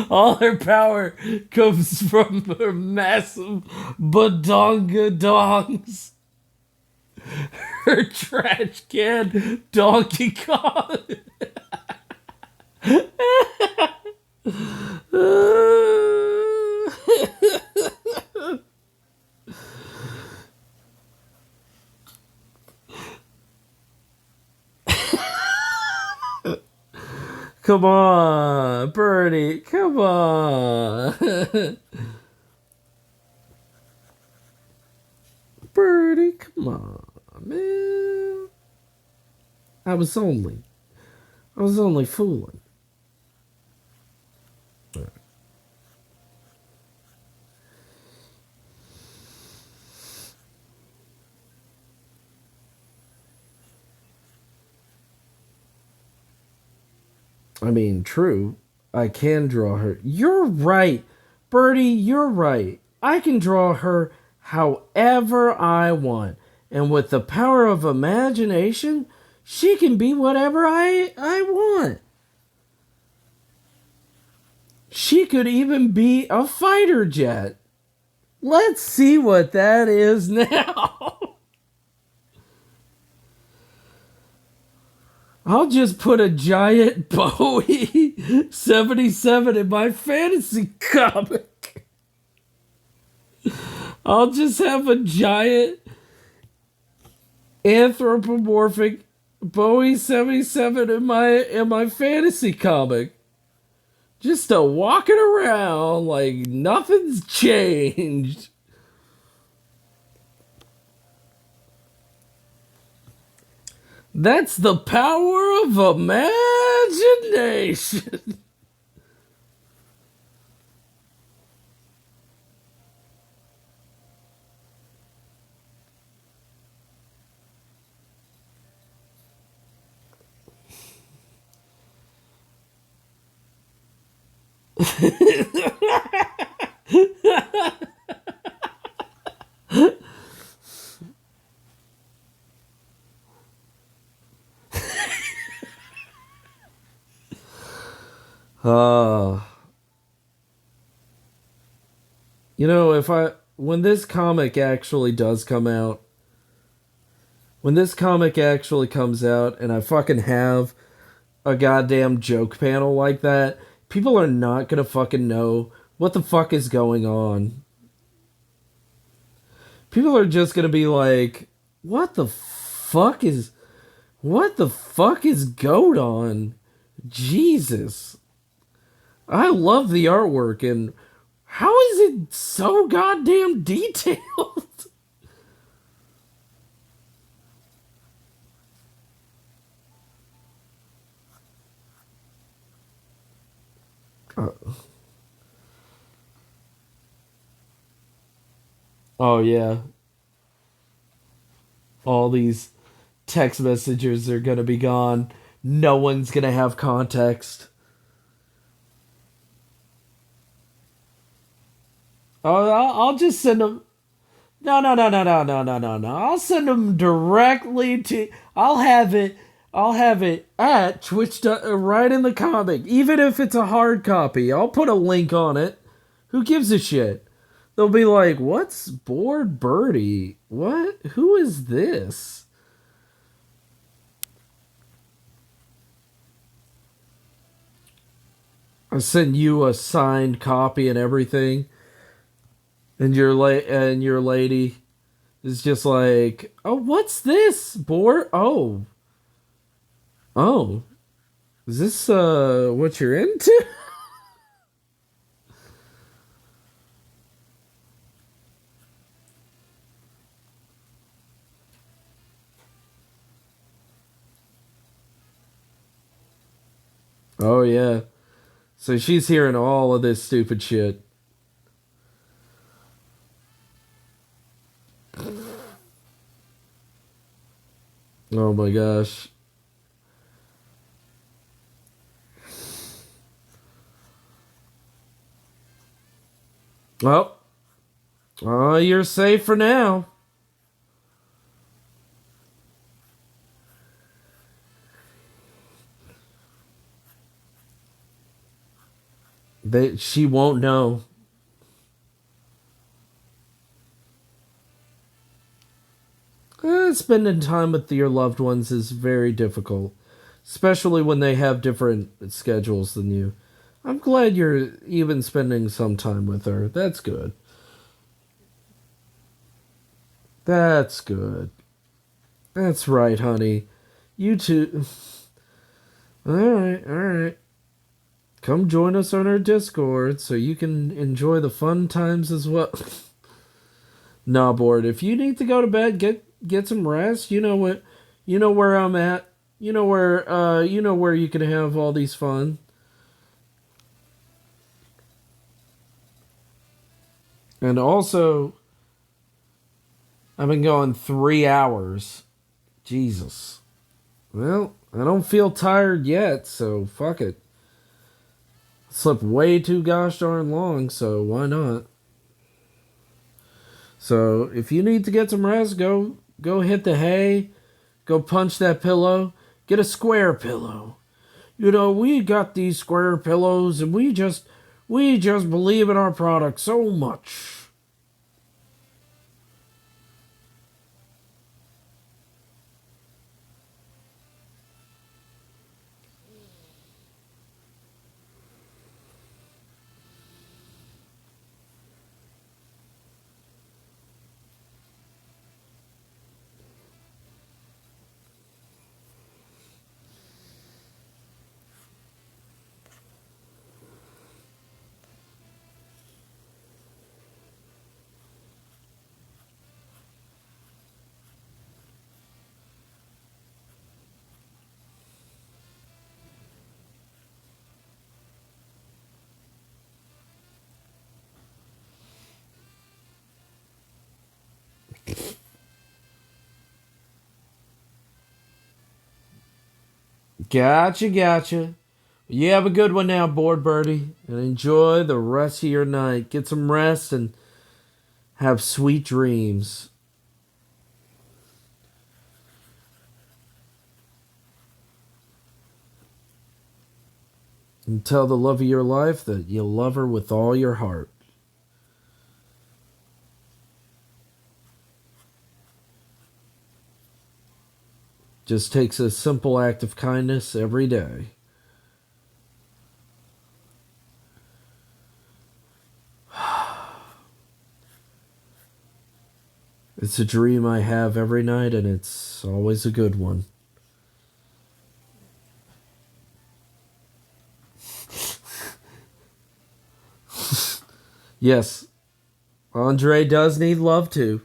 [SPEAKER 1] All her power comes from her massive badonga dongs. Her trash can Donkey Kong. Come on, Birdie. Come on. Birdie, come on, man. I was only fooling. I mean, true. I can draw her. You're right. Birdie, you're right. I can draw her however I want. And with the power of imagination, she can be whatever I want. She could even be a fighter jet. Let's see what that is now. I'll just put a giant Bowie 77 in my fantasy comic. I'll just have a giant anthropomorphic Bowie 77 in my fantasy comic. Just a walking around like nothing's changed. That's the power of imagination. Uh, when this comic actually does come out, when this comic actually comes out and I fucking have a goddamn joke panel like that, people are not gonna fucking know what the fuck is going on. People are just gonna be like, what the fuck is going on? Jesus. I love the artwork, and how is it so goddamn detailed? Oh yeah. All these text messages are gonna be gone. No one's gonna have context. Oh, I'll just send them. No, no, no, no, no, no, no, no, no. I'll send them directly to. I'll have it. I'll have it at Twitch right in the comic, even if it's a hard copy. I'll put a link on it. Who gives a shit? They'll be like, "What's Bored Birdie? What? Who is this?" I send you a signed copy and everything, and your lady is just like, "Oh, what's this? Bored? Oh, is this what you're into?" Oh yeah. So she's hearing all of this stupid shit. Oh my gosh. Well, you're safe for now. She won't know. Spending time with your loved ones is very difficult, especially when they have different schedules than you. I'm glad you're even spending some time with her. That's good. That's good. That's right, honey. You too. All right, all right. Come join us on our Discord so you can enjoy the fun times as well. Nah, bored. If you need to go to bed, get some rest. You know what? You know where I'm at. You know where you can have all these fun. And also, I've been going 3 hours. Jesus. Well, I don't feel tired yet, so fuck it. Slept way too gosh darn long, so why not? So if you need to get some rest, go hit the hay, go punch that pillow, get a square pillow. You know, we got these square pillows and we just believe in our product so much. Gotcha, gotcha. You have a good one now, Bored Birdie, and enjoy the rest of your night. Get some rest and have sweet dreams. And tell the love of your life that you love her with all your heart. Just takes a simple act of kindness every day. It's a dream I have every night, and it's always a good one. Yes, Andre does need love too.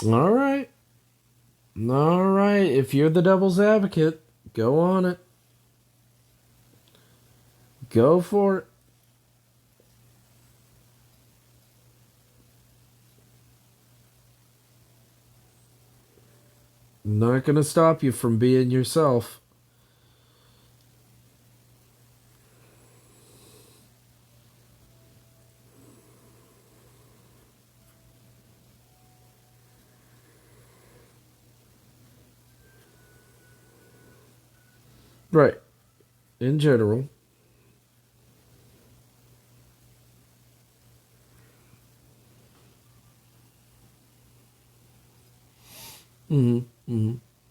[SPEAKER 1] All right. All right. If you're the devil's advocate, go on it. Go for it. I'm not going to stop you from being yourself. Right. In general.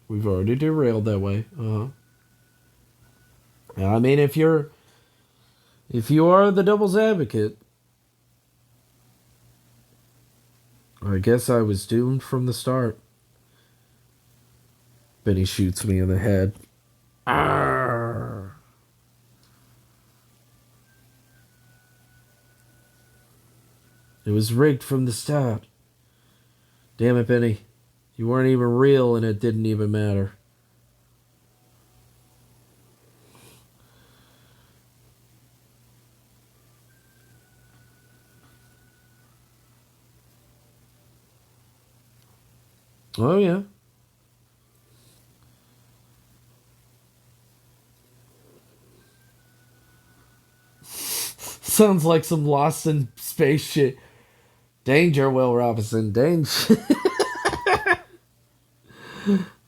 [SPEAKER 1] We've already derailed that way. I mean, if you are the devil's advocate, I guess I was doomed from the start. Benny shoots me in the head. Arrgh. It was rigged from the start. Damn it, Benny. You weren't even real and it didn't even matter. Oh, yeah. Sounds like some Lost in Space shit. Danger, Will Robinson. Danger.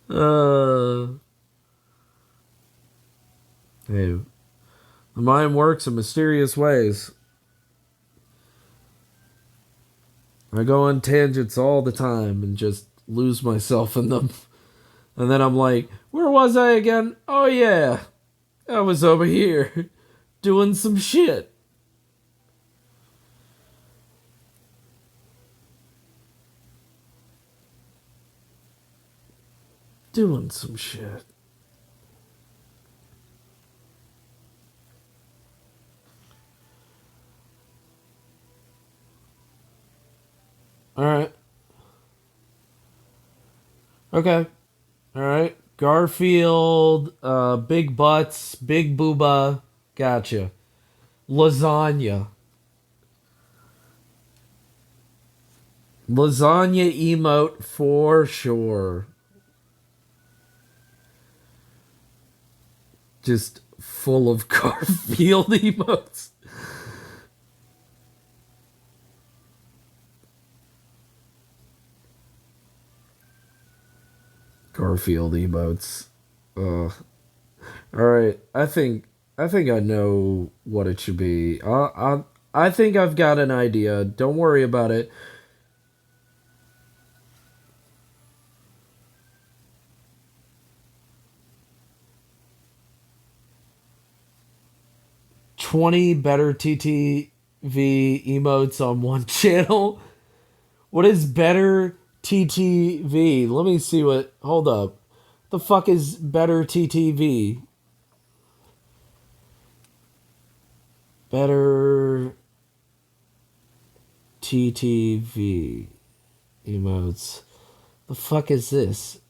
[SPEAKER 1] uh, hey, the mind works in mysterious ways. I go on tangents all the time and just lose myself in them. And then I'm like, where was I again? Oh, yeah. I was over here doing some shit. Doing some shit. Alright. Okay. Alright. Garfield, Big Butts, Big Booba. Gotcha. Lasagna. Lasagna emote for sure. Just full of Garfield emotes. Garfield emotes. All right, I think I know what it should be. I think I've got an idea. Don't worry about it. 20 better TTV emotes on one channel. What is better TTV? Let me see what. Hold up. The fuck is better TTV? Better TTV emotes. The fuck is this?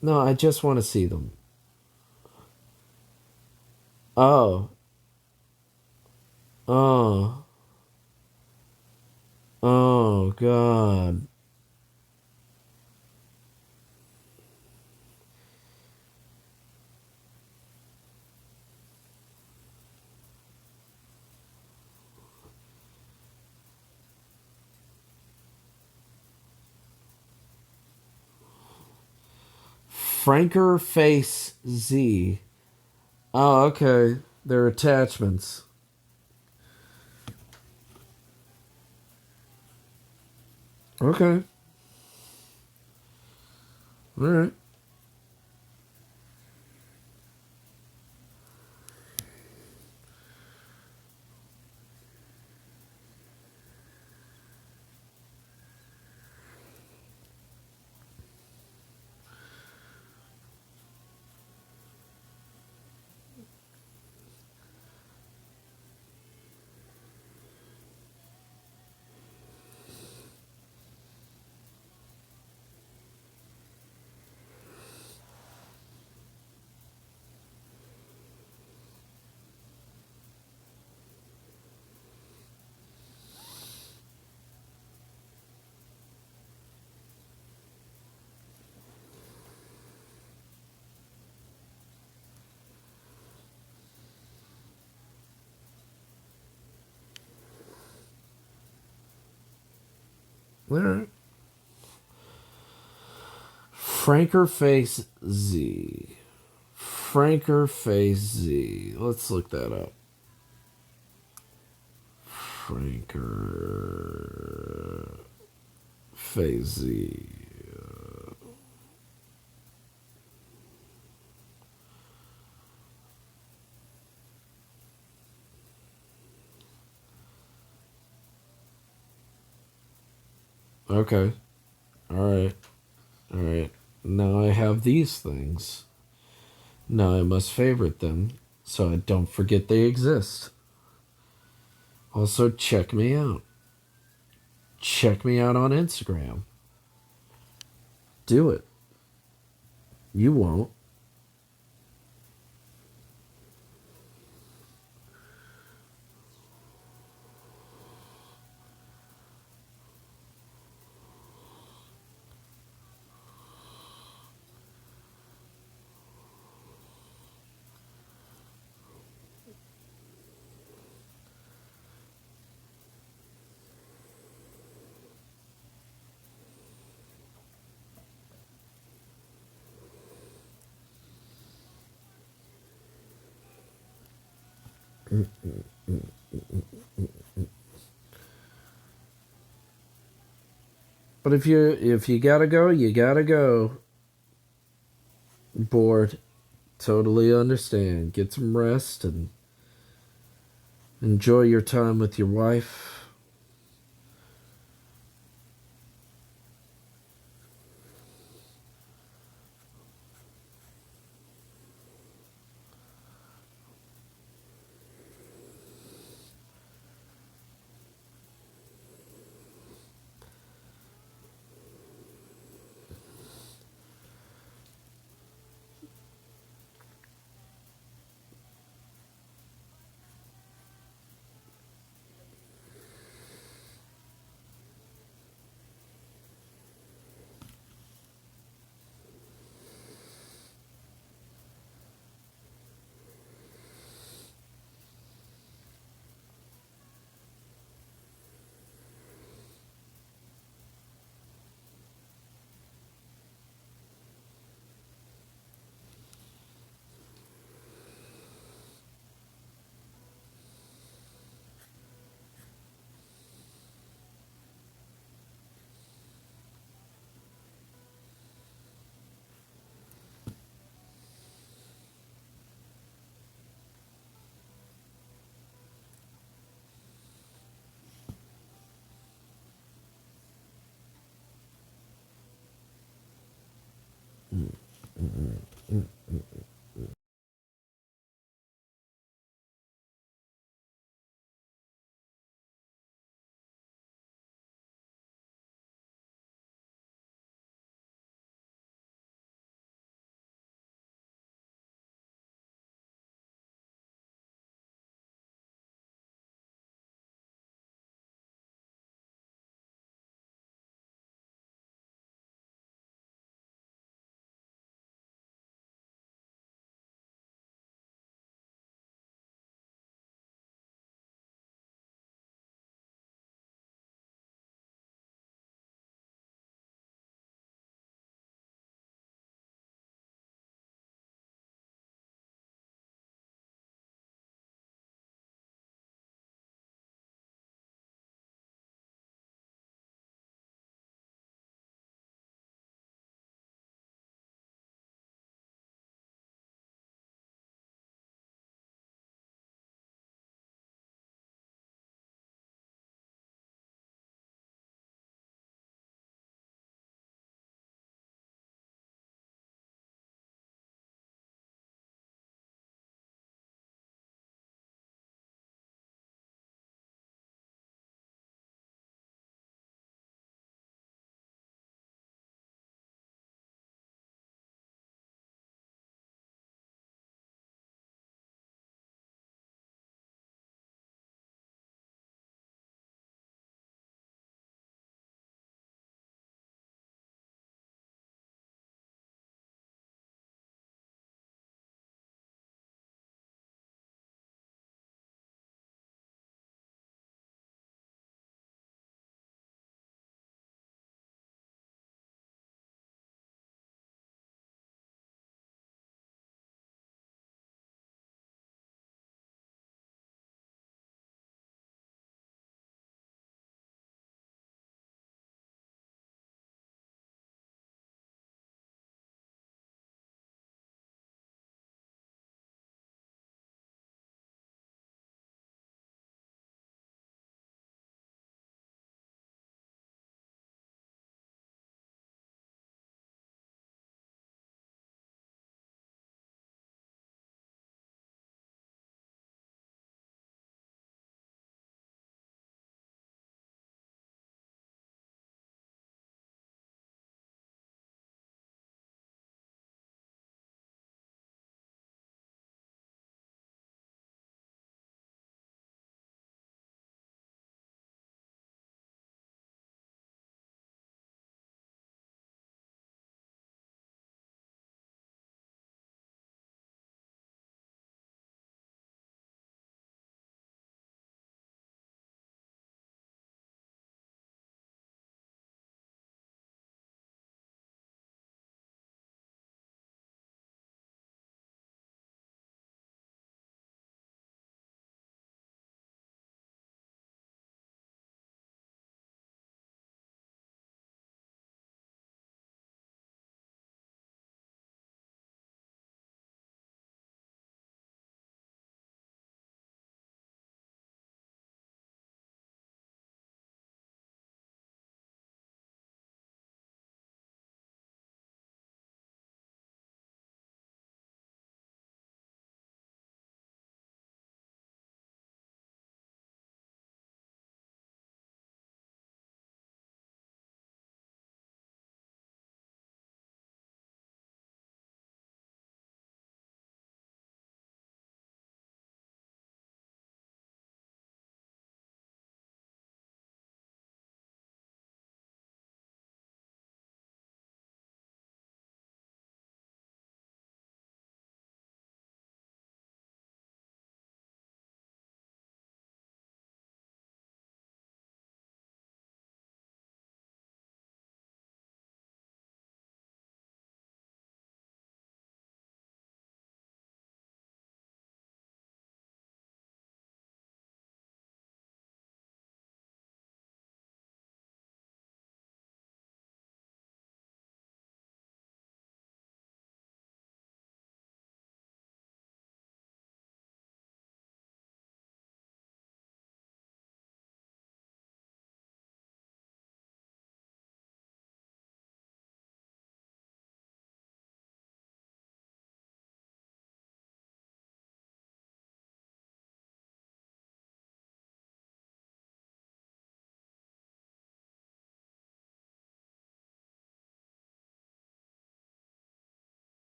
[SPEAKER 1] No, I just want to see them. Oh. Oh. Oh, God. Franker Face Z. Oh, okay. They're attachments. Okay. All right. All right. Franker Face Z. Franker Face Z. Let's look that up. Franker Face Z. Okay. All right. All right. Now I have these things. Now I must favorite them so I don't forget they exist. Also, check me out. Check me out on Instagram. Do it. You won't. But if you gotta go, you gotta go. Bored. Totally understand. Get some rest and enjoy your time with your wife.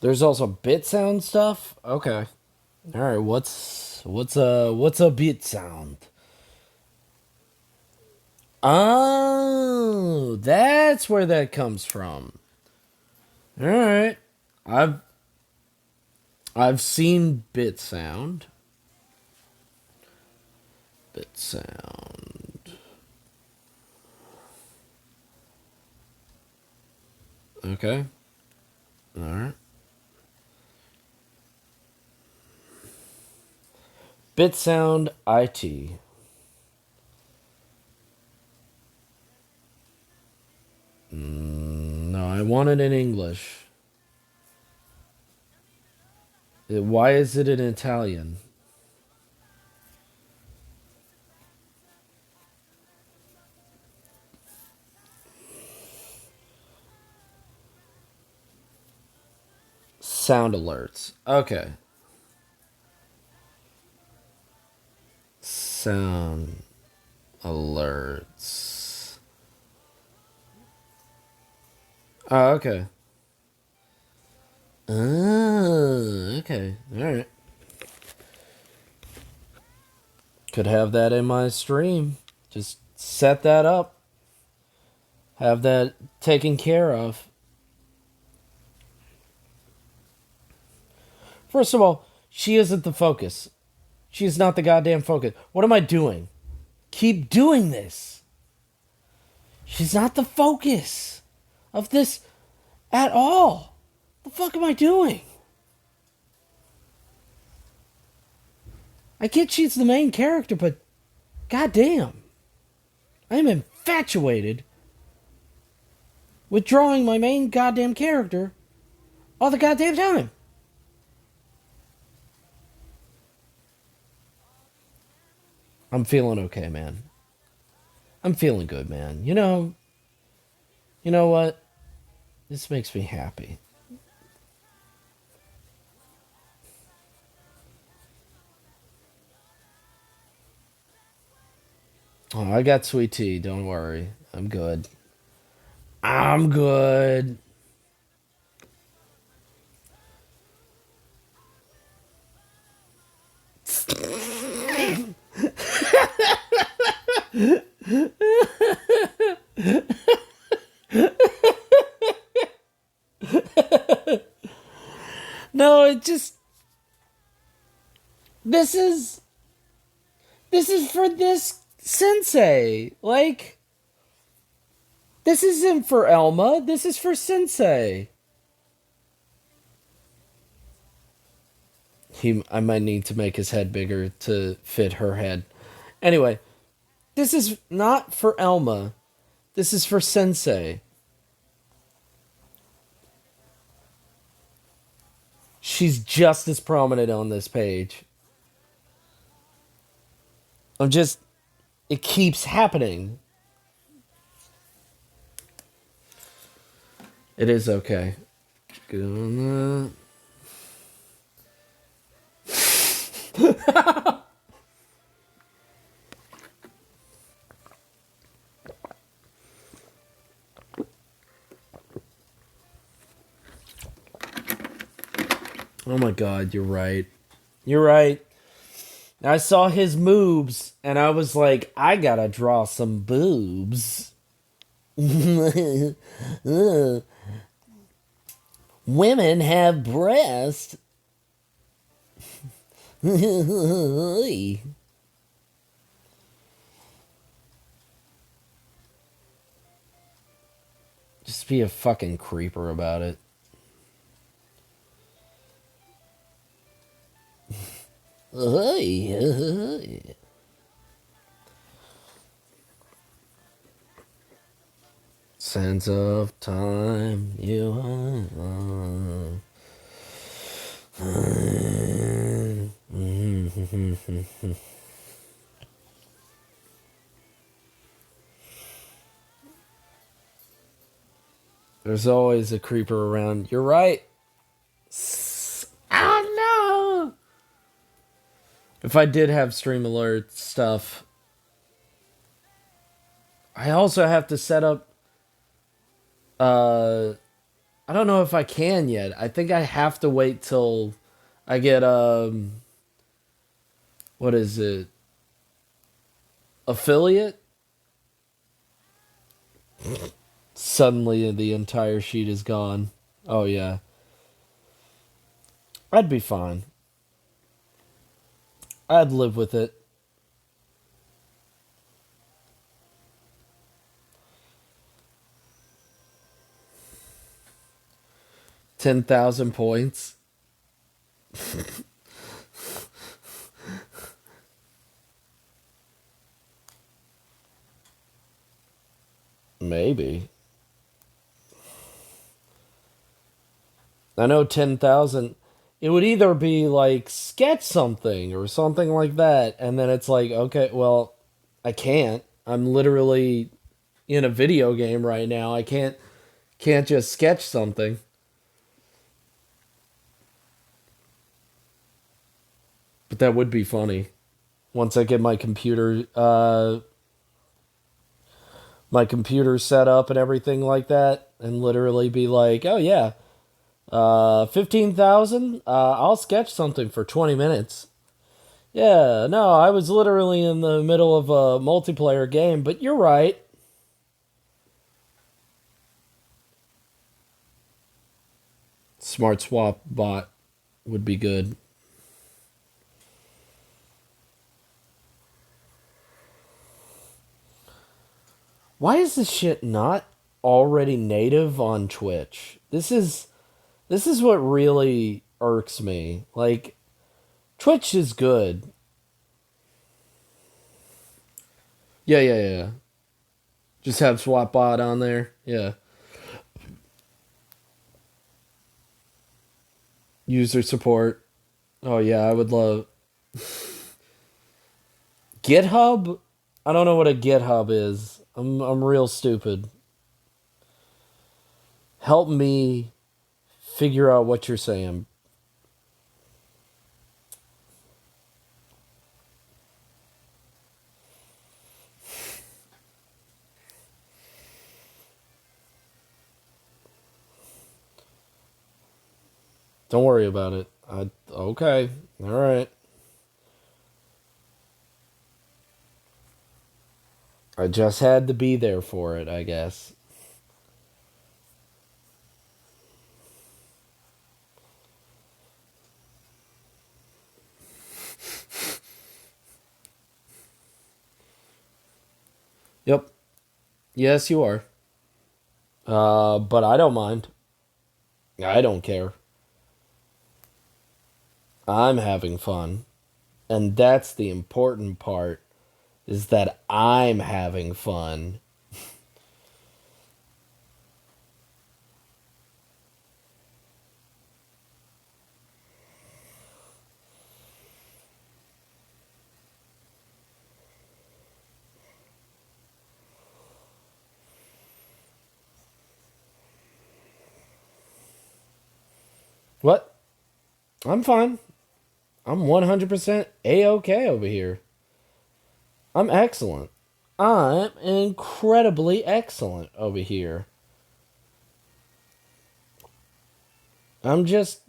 [SPEAKER 1] There's also bit sound stuff. Okay. All right. What's a bit sound? Oh, that's where that comes from. All right. I've I've seen bit sound. Bit sound. Okay. All right. Bit sound IT. No, I want it in English. Why is it in Italian? Sound alerts. Okay. Sound alerts. Oh, okay. Oh, okay. All right. Could have that in my stream. Just set that up. Have that taken care of. First of all, she isn't the focus. She is not the goddamn focus. What am I doing? Keep doing this. She's not the focus of this at all. The fuck am I doing? I get she's the main character, but goddamn. I'm infatuated with drawing my main goddamn character all the goddamn time. I'm feeling okay, man. I'm feeling good, man. You know what? This makes me happy. Oh, I got sweet tea. Don't worry. I'm good. I'm good. No, it just this is this is for this sensei. Like this isn't for Elma. This is for sensei. I might need to make his head bigger to fit her head. Anyway, this is not for Elma. This is for sensei. She's just as prominent on this page. It keeps happening. It is okay. Good on that. Oh my god, you're right. You're right. I saw his moves and I was like, I gotta draw some boobs. Women have breasts. Just be a fucking creeper about it. Sense of time, you are. There's always a creeper around. You're right. Oh no! If I did have stream alert stuff, I also have to set up. I don't know if I can yet. I think I have to wait till I get what is it? Affiliate? Suddenly the entire sheet is gone. Oh yeah. I'd be fine. I'd live with it. 10,000 points. Maybe. I know 10,000. It would either be like sketch something or something like that. And then it's like, okay, well, I can't. I'm literally in a video game right now. I can't just sketch something. But that would be funny. Once I get my computer set up and everything like that, and literally be like, oh yeah, 15,000. I'll sketch something for 20 minutes. Yeah, no, I was literally in the middle of a multiplayer game, but you're right. Smart swap bot would be good. Why is this shit not already native on Twitch? This is what really irks me. Like, Twitch is good. Yeah, yeah, yeah. Just have SwapBot on there. Yeah. User support. Oh yeah, I would love GitHub. I don't know what a GitHub is. I'm real stupid. Help me figure out what you're saying. Don't worry about it. Okay. All right. I just had to be there for it, I guess. Yep. Yes, you are. But I don't mind. I don't care. I'm having fun. And that's the important part, is that I'm having fun. What? I'm fine. I'm 100% A-OK over here. I'm excellent. I'm incredibly excellent over here. I'm just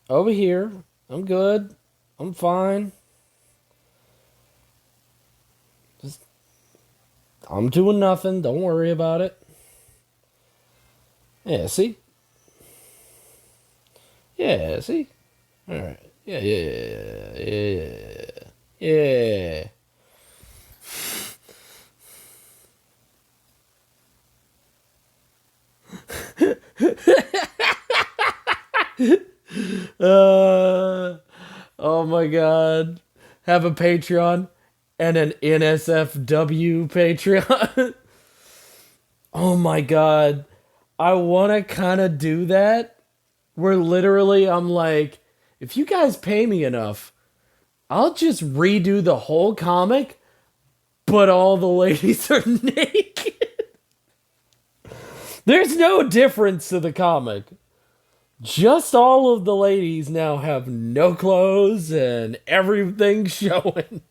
[SPEAKER 1] over here. I'm good. I'm fine. Just I'm doing nothing. Don't worry about it. Yeah, see? Yeah, see? All right. Yeah, yeah, yeah, yeah. Oh my god. Have a Patreon and an NSFW Patreon. Oh my god. I want to kind of do that. Where literally I'm like, if you guys pay me enough, I'll just redo the whole comic, but all the ladies are naked. There's no difference to the comic. Just all of the ladies now have no clothes and everything's showing.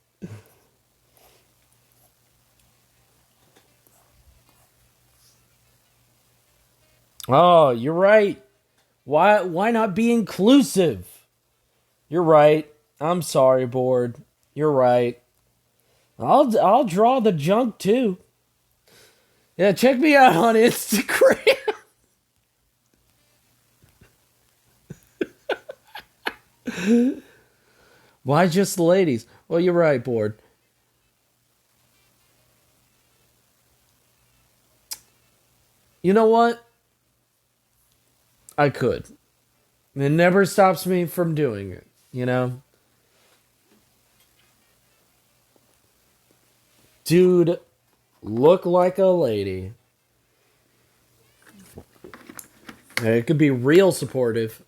[SPEAKER 1] Oh, you're right. Why not be inclusive? You're right. I'm sorry, board. You're right. I'll draw the junk too. Yeah, check me out on Instagram. Why just the ladies? Well, you're right, board. You know what? I could. It never stops me from doing it, you know? Dude, look like a lady. It could be real supportive.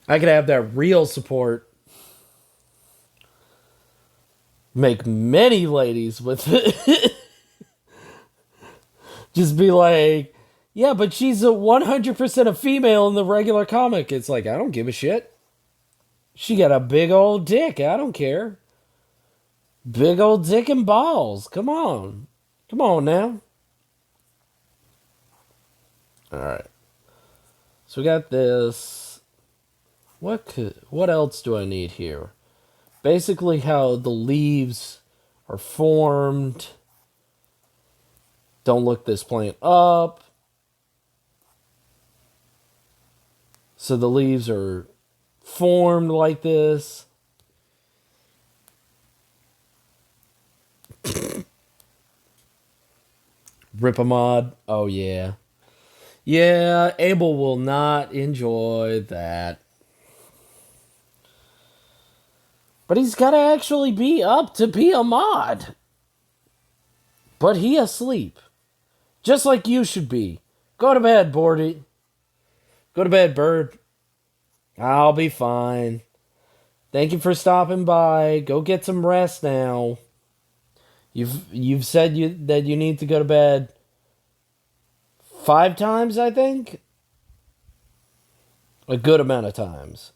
[SPEAKER 1] I could have that real support. Make many ladies with it. Just be like, yeah, but she's a 100% a female in the regular comic. It's like, I don't give a shit. She got a big old dick. I don't care. Big old dick and balls. Come on. Come on now. All right. So we got this. What else do I need here? Basically how the leaves are formed. Don't look this plant up. So the leaves are formed like this. Rip a mod. Oh yeah. Yeah, Abel will not enjoy that. But he's got to actually be up to be a mod. But he asleep. Just like you should be. Go to bed, Bordy. Go to bed, Bird. I'll be fine. Thank you for stopping by. Go get some rest now. You've said that you need to go to bed 5 times, I think. A good amount of times.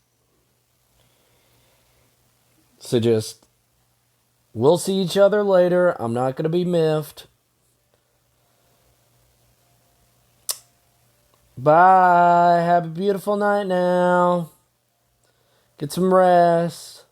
[SPEAKER 1] So just we'll see each other later. I'm not gonna be miffed. Bye. Have a beautiful night now. Get some rest.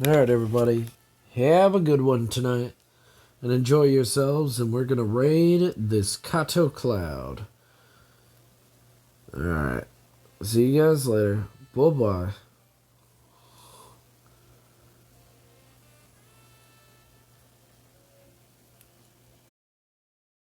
[SPEAKER 1] All right, everybody. Have a good one tonight. And enjoy yourselves. And we're going to raid this Kato Cloud. All right. See you guys later. Bye-bye.